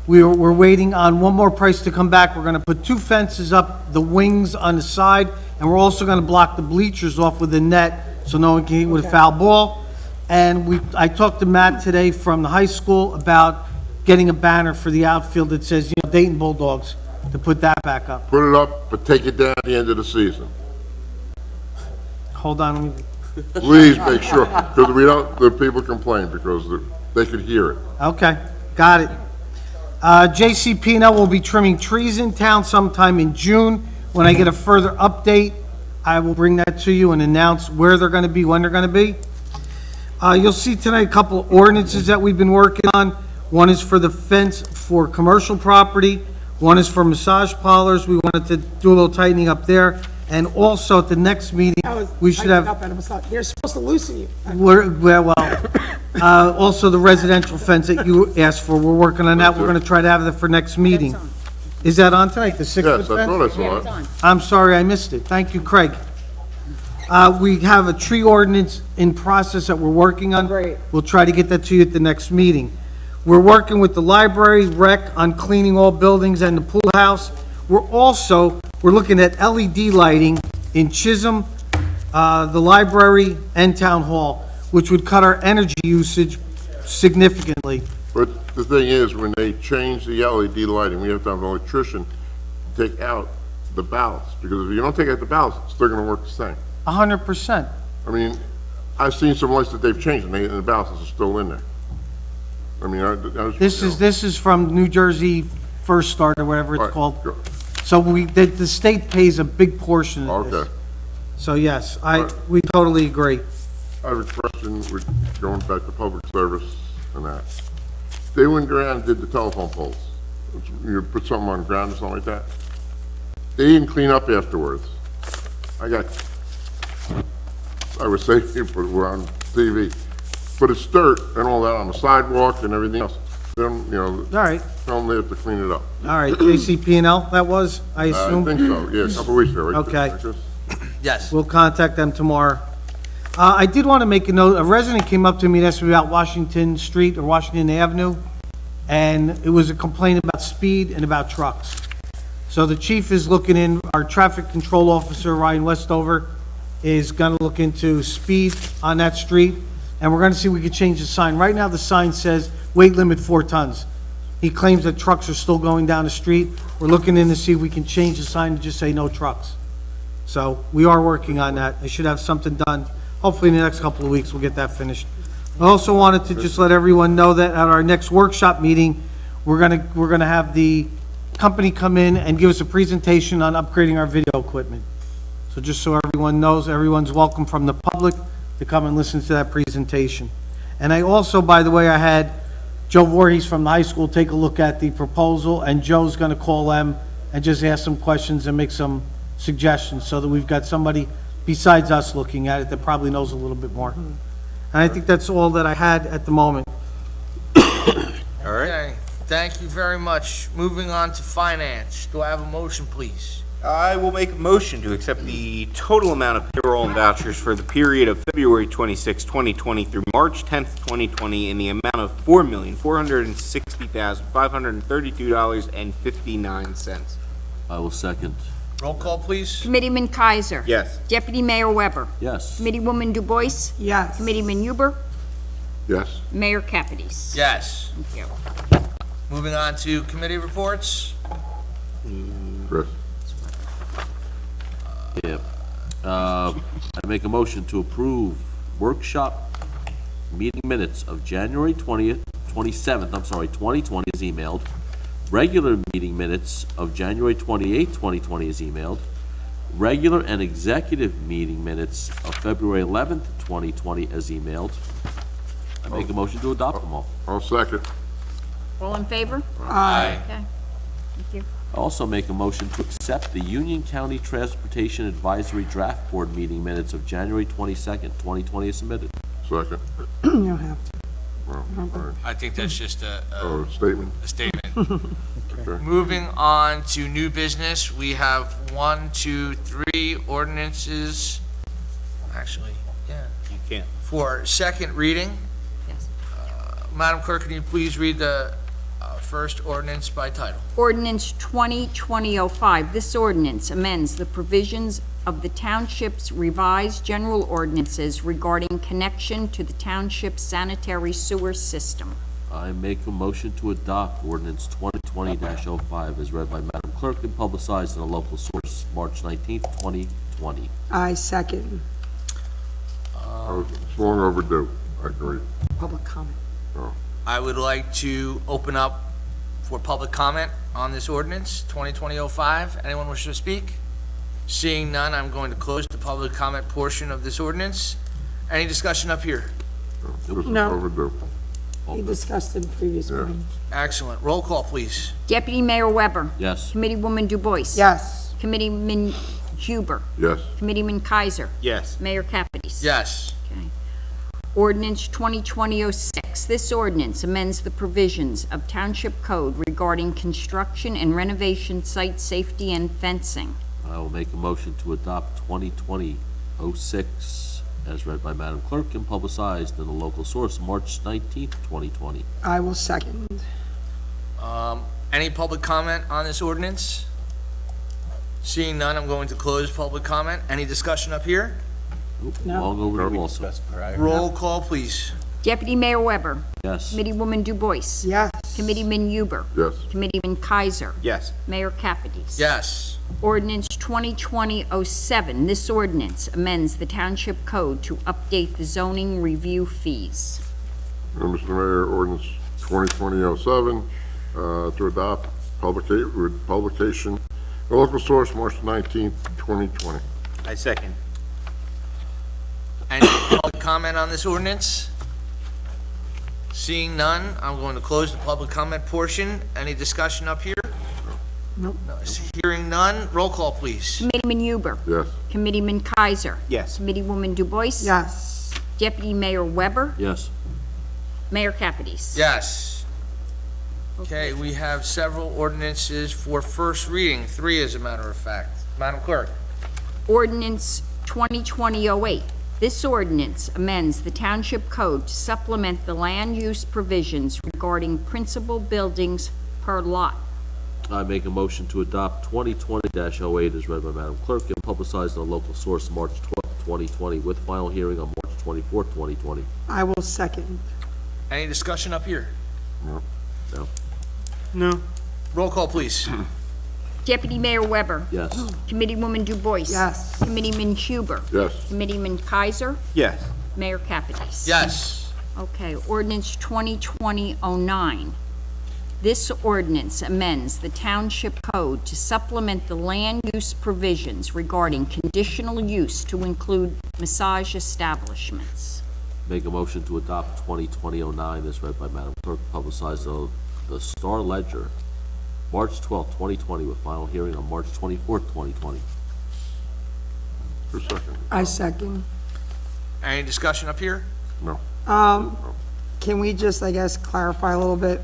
We're waiting on one more price to come back. We're going to put 2 fences up the wings on the side, and we're also going to block the bleachers off with a net so no one can hit with a foul ball. And I talked to Matt today from the high school about getting a banner for the outfield that says, Dayton Bulldogs, to put that back up. Put it up, but take it down at the end of the season. Hold on, let me... Please make sure, because the people complain because they could hear it. Okay, got it. JCP&L will be trimming trees in town sometime in June. When I get a further update, I will bring that to you and announce where they're going to be, when they're going to be. You'll see tonight a couple of ordinances that we've been working on. One is for the fence for commercial property. One is for massage parlors. We wanted to do a little tightening up there. And also at the next meeting, we should have... They're supposed to loosen you. Also the residential fence that you asked for, we're working on that. We're going to try to have that for next meeting. Is that on tonight, the 6-foot fence? Yes, I thought I saw it. I'm sorry, I missed it. Thank you, Craig. We have a tree ordinance in process that we're working on. Great. We'll try to get that to you at the next meeting. We're working with the library, rec, on cleaning all buildings and the pool house. We're looking at LED lighting in Chisholm, the library, and town hall, which would cut our energy usage significantly. But the thing is, when they change the LED lighting, we have to have an electrician take out the ballasts, because if you don't take out the ballast, it's still going to work the same. 100%. I mean, I've seen some lights that they've changed, and the ballasts are still in there. I mean, This is from New Jersey First Start, or whatever it's called. Good. So the state pays a big portion of this. Okay. So yes, we totally agree. I have a question, going back to public service and that. They went around and did the telephone poles. You put something on the ground or something like that. They didn't clean up afterwards. I was saying, but we're on TV. But it's dirt and all that on the sidewalk and everything else. Then, All right. tell them they have to clean it up. All right, JCP&L, that was, I assume? I think so, yeah, a couple weeks ago, right? Okay. Like this? Yes. We'll contact them tomorrow. I did want to make a note. A resident came up to me and asked me about Washington Street or Washington Avenue, and it was a complaint about speed and about trucks. So the chief is looking in, our traffic control officer, Ryan Westover, is going to look into speed on that street, and we're going to see if we could change the sign. Right now, the sign says weight limit 4 tons. He claims that trucks are still going down the street. We're looking in to see if we can change the sign to just say no trucks. So we are working on that. I should have something done. Hopefully in the next couple of weeks, we'll get that finished. I also wanted to just let everyone know that at our next workshop meeting, we're gonna have the company come in and give us a presentation on upgrading our video equipment. So just so everyone knows, everyone's welcome from the public to come and listen to that presentation. And I also, by the way, I had Joe Voorhees from the high school take a look at the proposal, and Joe's gonna call them and just ask some questions and make some suggestions so that we've got somebody besides us looking at it that probably knows a little bit more. And I think that's all that I had at the moment. All right. Okay, thank you very much. Moving on to finance. Do I have a motion, please? I will make a motion to accept the total amount of payroll and vouchers for the period of February 26, 2020 through March 10th, 2020 in the amount of $4,460,532.59. I will second. Roll call, please. Committeeman Kaiser. Yes. Deputy Mayor Weber. Yes. Committeewoman Du Bois. Yes. Committeeman Huber. Yes. Mayor Capides. Yes. Thank you. Moving on to committee reports. Chris? Yeah. I make a motion to approve workshop meeting minutes of January 20th, 27th, 2020 is emailed. Regular meeting minutes of January 28th, 2020 is emailed. Regular and executive meeting minutes of February 11th, 2020 is emailed. I make a motion to adopt them all. I'll second. All in favor? Aye. Okay. Thank you. I also make a motion to accept the Union County Transportation Advisory Draft Board meeting minutes of January 22nd, 2020 is submitted. Second. You don't have to. Well, all right. I think that's just Oh, statement? a statement. Okay. Moving on to new business, we have 1, 2, 3 ordinances. Actually, yeah. You can't. For second reading. Yes. Madam Clerk, can you please read the first ordinance by title? Ordinance 2020-05. This ordinance amends the provisions of the Township's revised general ordinances regarding connection to the Township's sanitary sewer system. I make a motion to adopt ordinance 2020-05 as read by Madam Clerk and publicized in a local source, March 19th, 2020. I second. It's long overdue. I agree. Public comment. Oh. I would like to open up for public comment on this ordinance, 2020-05. Anyone wish to speak? Seeing none, I'm going to close the public comment portion of this ordinance. Any discussion up here? This is No. overdue. We discussed it in previous Yeah. meeting. Excellent. Roll call, please. Deputy Mayor Weber. Yes. Committeewoman Du Bois. Yes. Committeeman Huber. Yes. Committeeman Kaiser. Yes. Mayor Capides. Yes. Okay. Ordinance 2020-06. This ordinance amends the provisions of Township Code regarding construction and renovation, site safety, and fencing. I will make a motion to adopt 2020-06 as read by Madam Clerk and publicized in a local source, March 19th, 2020. I will second. Any public comment on this ordinance? Seeing none, I'm going to close public comment. Any discussion up here? Oop, No. Long overdue also. Roll call, please. Deputy Mayor Weber. Yes. Committeewoman Du Bois. Yes. Committeeman Huber. Yes. Committeeman Kaiser. Yes. Mayor Capides. Yes. Ordinance 2020-07. This ordinance amends the Township Code to update the zoning review fees. Mr. Mayor, ordinance 2020-07, to adopt with publication, a local source, March 19th, 2020. I second. Any public comment on this ordinance? Seeing none, I'm going to close the public comment portion. Any discussion up here? Nope. No. Hearing none, roll call, please. Committeeman Huber. Yes. Committeeman Kaiser. Yes. Committeewoman Du Bois. Yes. Deputy Mayor Weber. Yes. Mayor Capides. Yes. Okay, we have several ordinances for first reading, 3 as a matter of fact. Madam Clerk. Ordinance 2020-08. This ordinance amends the Township Code to supplement the land use provisions regarding principal buildings per lot. I make a motion to adopt 2020-08 as read by Madam Clerk and publicized in a local source, March 12th, 2020, with final hearing on March 24th, 2020. I will second. Any discussion up here? No. No. No. Roll call, please. Deputy Mayor Weber. Yes. Committeewoman Du Bois. Yes. Committeeman Huber. Yes. Committeeman Kaiser. Yes. Mayor Capides. Yes. Okay, ordinance 2020-09. This ordinance amends the Township Code to supplement the land use provisions regarding conditional use to include massage establishments. Make a motion to adopt 2020-09 as read by Madam Clerk, publicized in the Star Ledger, March 12th, 2020, with final hearing on March 24th, 2020. For second. I second. Any discussion up here? No. Can we just, I guess, clarify a little bit?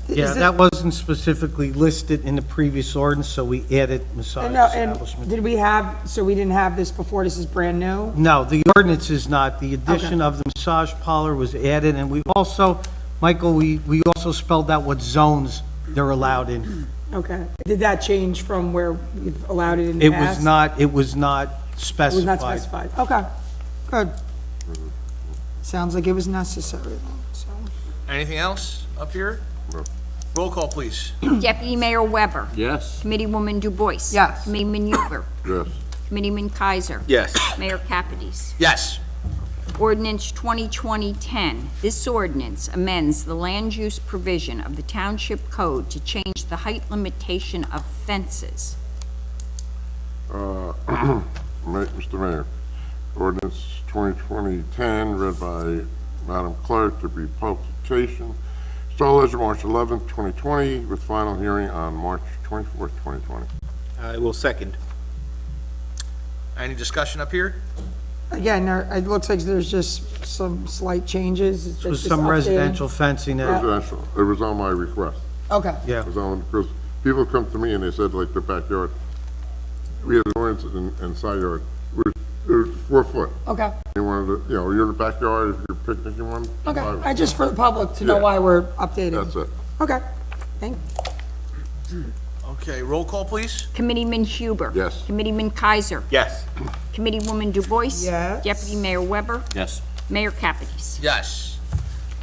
Yeah, Is it- that wasn't specifically listed in the previous ordinance, so we added massage No, and establishment. did we have, so we didn't have this before, this is brand new? No, the ordinance is not. The addition Okay. of the massage parlor was added, and we also, Michael, we also spelled out what zones they're allowed in. Okay. Did that change from where we've allowed it in the It past? was not It was specified. not specified. Okay, good. Sounds like it was necessary, so. Anything else up here? No. Roll call, please. Deputy Mayor Weber. Yes. Committeewoman Du Bois. Yes. Committeeman Huber. Yes. Committeeman Kaiser. Yes. Mayor Capides. Yes. Ordinance 2020-10. This ordinance amends the land use provision of the Township Code to change the height limitation of fences. Mr. Mayor, ordinance 2020-10, read by Madam Clerk, to be publication. Star Ledger, March 11th, 2020, with final hearing on March 24th, 2020. I will second. Any discussion up here? Again, it looks like there's just some slight changes. It's With just some updating. residential fencing there. Residential, it was on my request. Okay. Yeah. It was on, because people come to me and they said, like, the backyard, we had an ordinance in side yard, it was 4 foot. Okay. You wanted to, you know, you're in the backyard, if you're picnicking one. Okay. I just for the public to know Yeah. why we're updating. That's it. Okay. Thank Okay, roll call, please. Committeeman Huber. Yes. Committeeman Kaiser. Yes. Committeewoman Du Bois. Yes. Deputy Mayor Weber. Yes. Mayor Capides. Yes.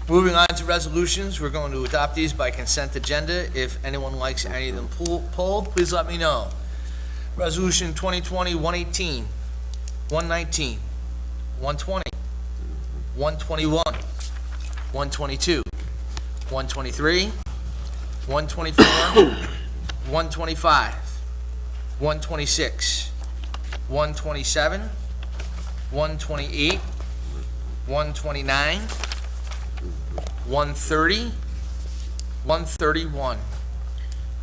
Moving on to resolutions, we're going to adopt these by consent agenda. If anyone likes any of them pulled, please let me know. Resolution 2020-118, 119, 120, 121, 122, 123, 124, 125, 126, 127, 128, 129, 130, 131.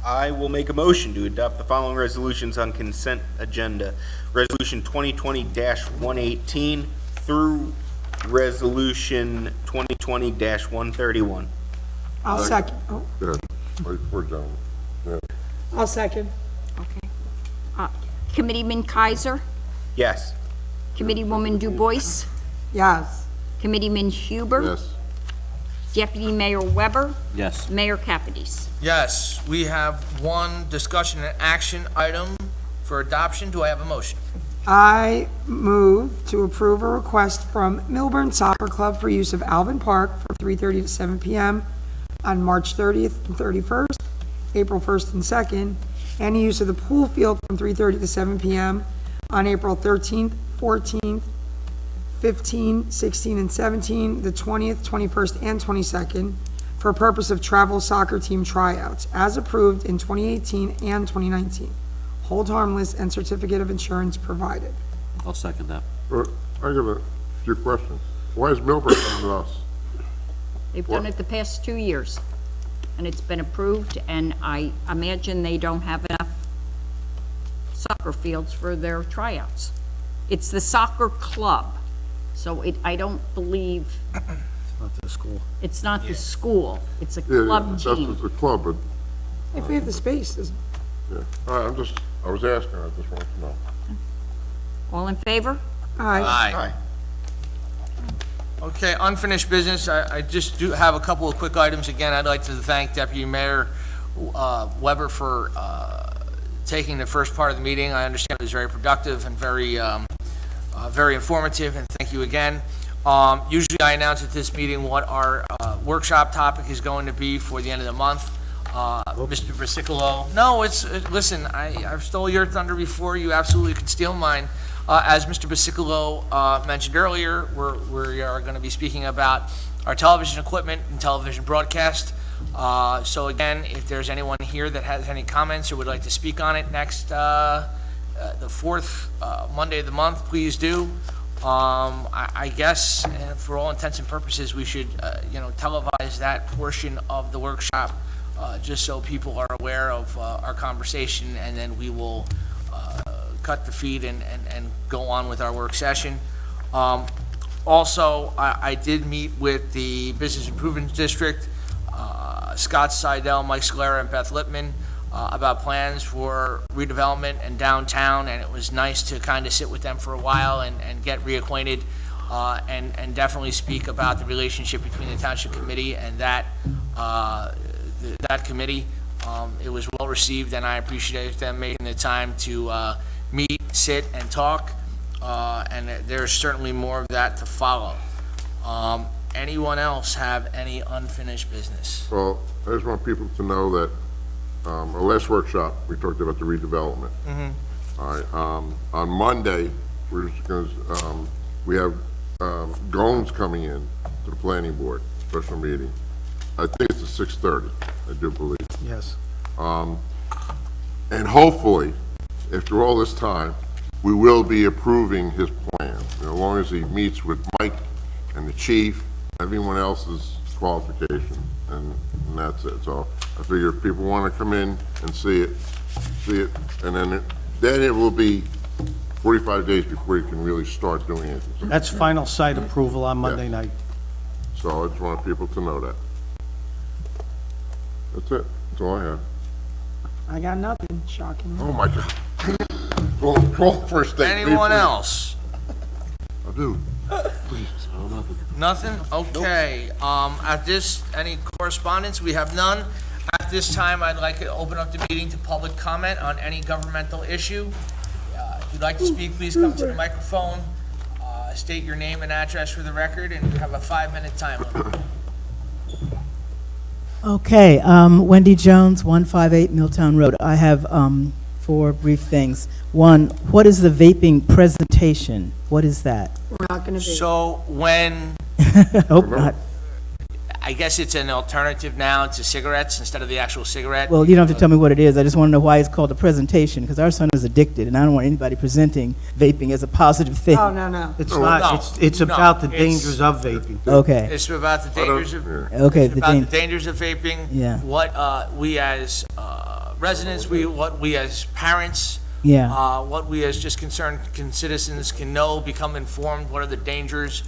I will make a motion to adopt the following resolutions on consent agenda. Resolution 2020-118 through Resolution 2020-131. I'll second. Oh, Go ahead. Wait for John. Yeah. I'll second. Okay. Committeeman Kaiser. Yes. Committeewoman Du Bois. Yes. Committeeman Huber. Yes. Deputy Mayor Weber. Yes. Mayor Capides. Yes, we have one discussion and action item for adoption. Do I have a motion? I move to approve a request from Milburn Soccer Club for use of Alvin Park from 3:30 to 7 p.m. on March 30th and 31st, April 1st and 2nd, and use of the pool field from 3:30 to 7 p.m. on April 13th, 14th, 15, 16, and 17, the 20th, 21st, and 22nd, for purpose of travel soccer team tryouts, as approved in 2018 and 2019. Hold harmless and certificate of insurance provided. I'll second that. I got a few questions. Why is Milburn coming to us? They've done it the past 2 years, and it's been approved, and I imagine they don't have enough soccer fields for their tryouts. It's the soccer club, so I don't believe, Not the school. it's not the school, it's a Yeah, club that's team. the club, but, If we have the space, doesn't- yeah. All right, I was asking, I just wanted to know. All in favor? Aye. Okay, unfinished business. I just do have a couple of quick items. Again, I'd like to thank Deputy Mayor Weber for taking the first part of the meeting. I understand it was very productive and very informative, and thank you again. Usually I announce at this meeting what our workshop topic is going to be for the end of the month. Mr. Brisicolo, no, listen, I've stole your thunder before. You absolutely can steal mine. As Mr. Brisicolo mentioned earlier, we are going to be speaking about our television equipment and television broadcast. So again, if there's anyone here that has any comments or would like to speak on it next, the fourth Monday of the month, please do. I guess, for all intents and purposes, we should, televise that portion of the workshop, just so people are aware of our conversation, and then we will cut the feed and go on with our work session. Also, I did meet with the Business Improvement District, Scott Seidel, Mike Scalera, and Beth Lippman, about plans for redevelopment and downtown, and it was nice to kind of sit with them for a while and get reacquainted, and definitely speak about the relationship between the Township Committee and that committee. It was well received, and I appreciate them making the time to meet, sit, and talk, and there's certainly more of that to follow. Anyone else have any unfinished business? Well, I just want people to know that our last workshop, we talked about the redevelopment. Mm-hmm. All right, on Monday, we're just going to, we have Gomes coming in to the planning board, special meeting. I think it's at 6:30, I do believe. Yes. And hopefully, after all this time, we will be approving his plan, as long as he meets with Mike and the chief, everyone else's qualification, and that's it. So I figure if people want to come in and see it, and then it will be 45 days before you can really start doing it. That's final site approval on Monday night. So I just want people to know that. That's it. That's all I have. I got nothing, shocking. Oh, my God. Call first thing. Anyone else? I do. Please. Nothing? Okay. Any correspondence? We have none. At this time, I'd like to open up the meeting to public comment on any governmental issue. If you'd like to speak, please come to the microphone, state your name and address for the record, and you have a 5-minute time limit. Okay, Wendy Jones, 158 Milltown Road. I have 4 brief things. One, what is the vaping presentation? What is that? We're not gonna be. So when, Hope not. I guess it's an alternative now to cigarettes instead of the actual cigarette. Well, you don't have to tell me what it is. I just want to know why it's called a presentation, because our son is addicted, and I don't want anybody presenting vaping as a positive thing. Oh, no. It's not, it's about the dangers of vaping. Okay. It's about the dangers of, Okay, it's about the dangers of vaping. Yeah. What we as residents, what we as parents, Yeah. what we as just concerned citizens can know, become informed, what are the dangers,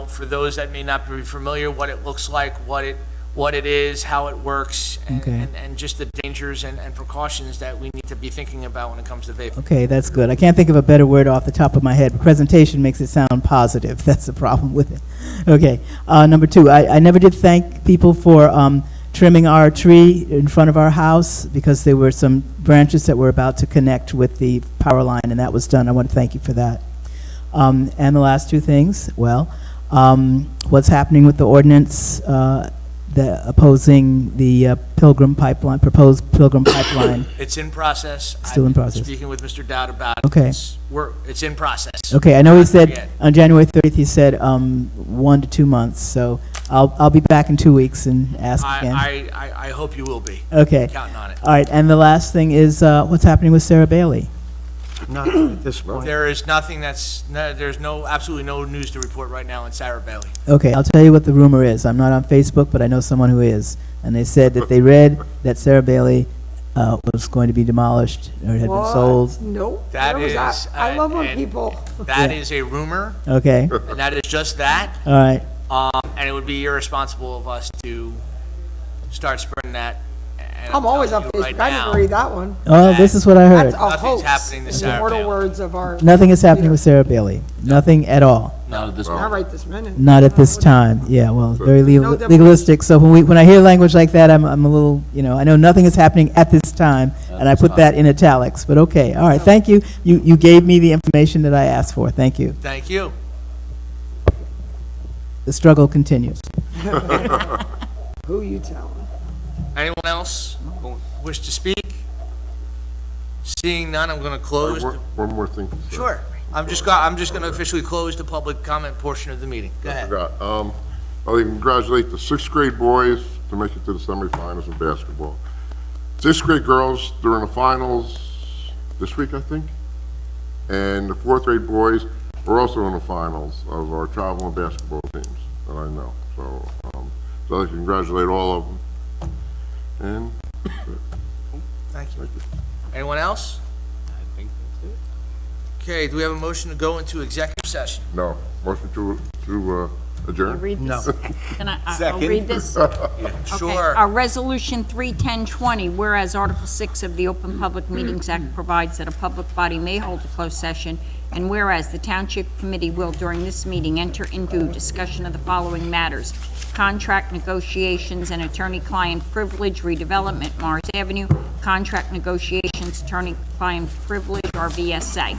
for those that may not be familiar, what it looks like, what it is, how it works, and just the dangers and precautions that we need to be thinking about when it comes to vaping. Okay, that's good. I can't think of a better word off the top of my head. Presentation makes it sound positive. That's the problem with it. Okay. Number 2, I never did thank people for trimming our tree in front of our house because there were some branches that were about to connect with the power line, and that was done. I want to thank you for that. And the last 2 things, what's happening with the ordinance opposing the proposed Pilgrim Pipeline? It's in process. Still in process. I'm speaking with Mr. Dowd about it. Okay. It's in process. Okay, I know he Not said, yet. on January 30th, he said 1 to 2 months, so I'll be back in 2 weeks and ask again. I hope you will be. Okay. I'm counting on it. All right, and the last thing is, what's happening with Sarah Bailey? Not at this point. There is nothing there's absolutely no news to report right now on Sarah Bailey. Okay, I'll tell you what the rumor is. I'm not on Facebook, but I know someone who is. And they said that they read that Sarah Bailey was going to be demolished or had been sold. Nope. That Where was is, that? I love when and people. That is a rumor. Okay. And that is just that. All right. And it would be irresponsible of us to start spreading that. And I'm always on telling you Facebook. right I now, didn't read that one. Oh, this is what I heard. That's a Nothing's hoax. happening to in the Sarah immortal Bailey. words of our. Nothing is happening with Sarah Bailey. Nothing at all. Not at this Not right this minute. Not at this time. Yeah, well, very No demolition. legalistic. So when I hear language like that, I'm a little, I know nothing is happening at this time, and I put that in italics, but okay. All right, thank you. You gave me the information that I asked for. Thank you. Thank you. The struggle continues. Who you telling? Anyone else wish to speak? Seeing none, I'm going to close. One more thing. Sure. I'm just going to officially close the public comment portion of the meeting. Go ahead. I'd like to congratulate the 6th grade boys to make it to the semifinals of basketball. 6th grade girls, they're in the finals this week, I think. And the 4th grade boys are also in the finals of our travel and basketball teams that I know. So I'd like to congratulate all of them. And Thank you. Anyone else? I think that's it. Okay, do we have a motion to go into executive session? no, motion to adjourn? Read this. No. Can I'll Second. read this? Sure. Our Resolution 31020, whereas Article 6 of the Open Public Meetings Act provides that a public body may hold a closed session, and whereas the Township Committee will, during this meeting, enter into discussion of the following matters: contract negotiations and attorney-client privilege redevelopment, Mars Avenue, contract negotiations, attorney-client privilege, RVSA.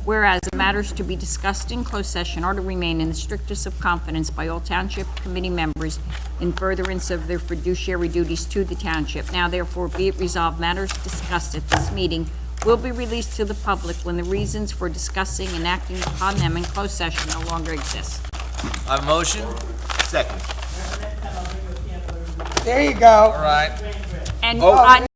Whereas the matters to be discussed in closed session are to remain in the strictest of confidence by all Township Committee members in furtherance of their fiduciary duties to the Township. Now therefore be it resolved, matters discussed at this meeting will be released to the public when the reasons for discussing and acting upon them in closed session no longer exist. I have a motion. Second. There you go. All right. And Oh. on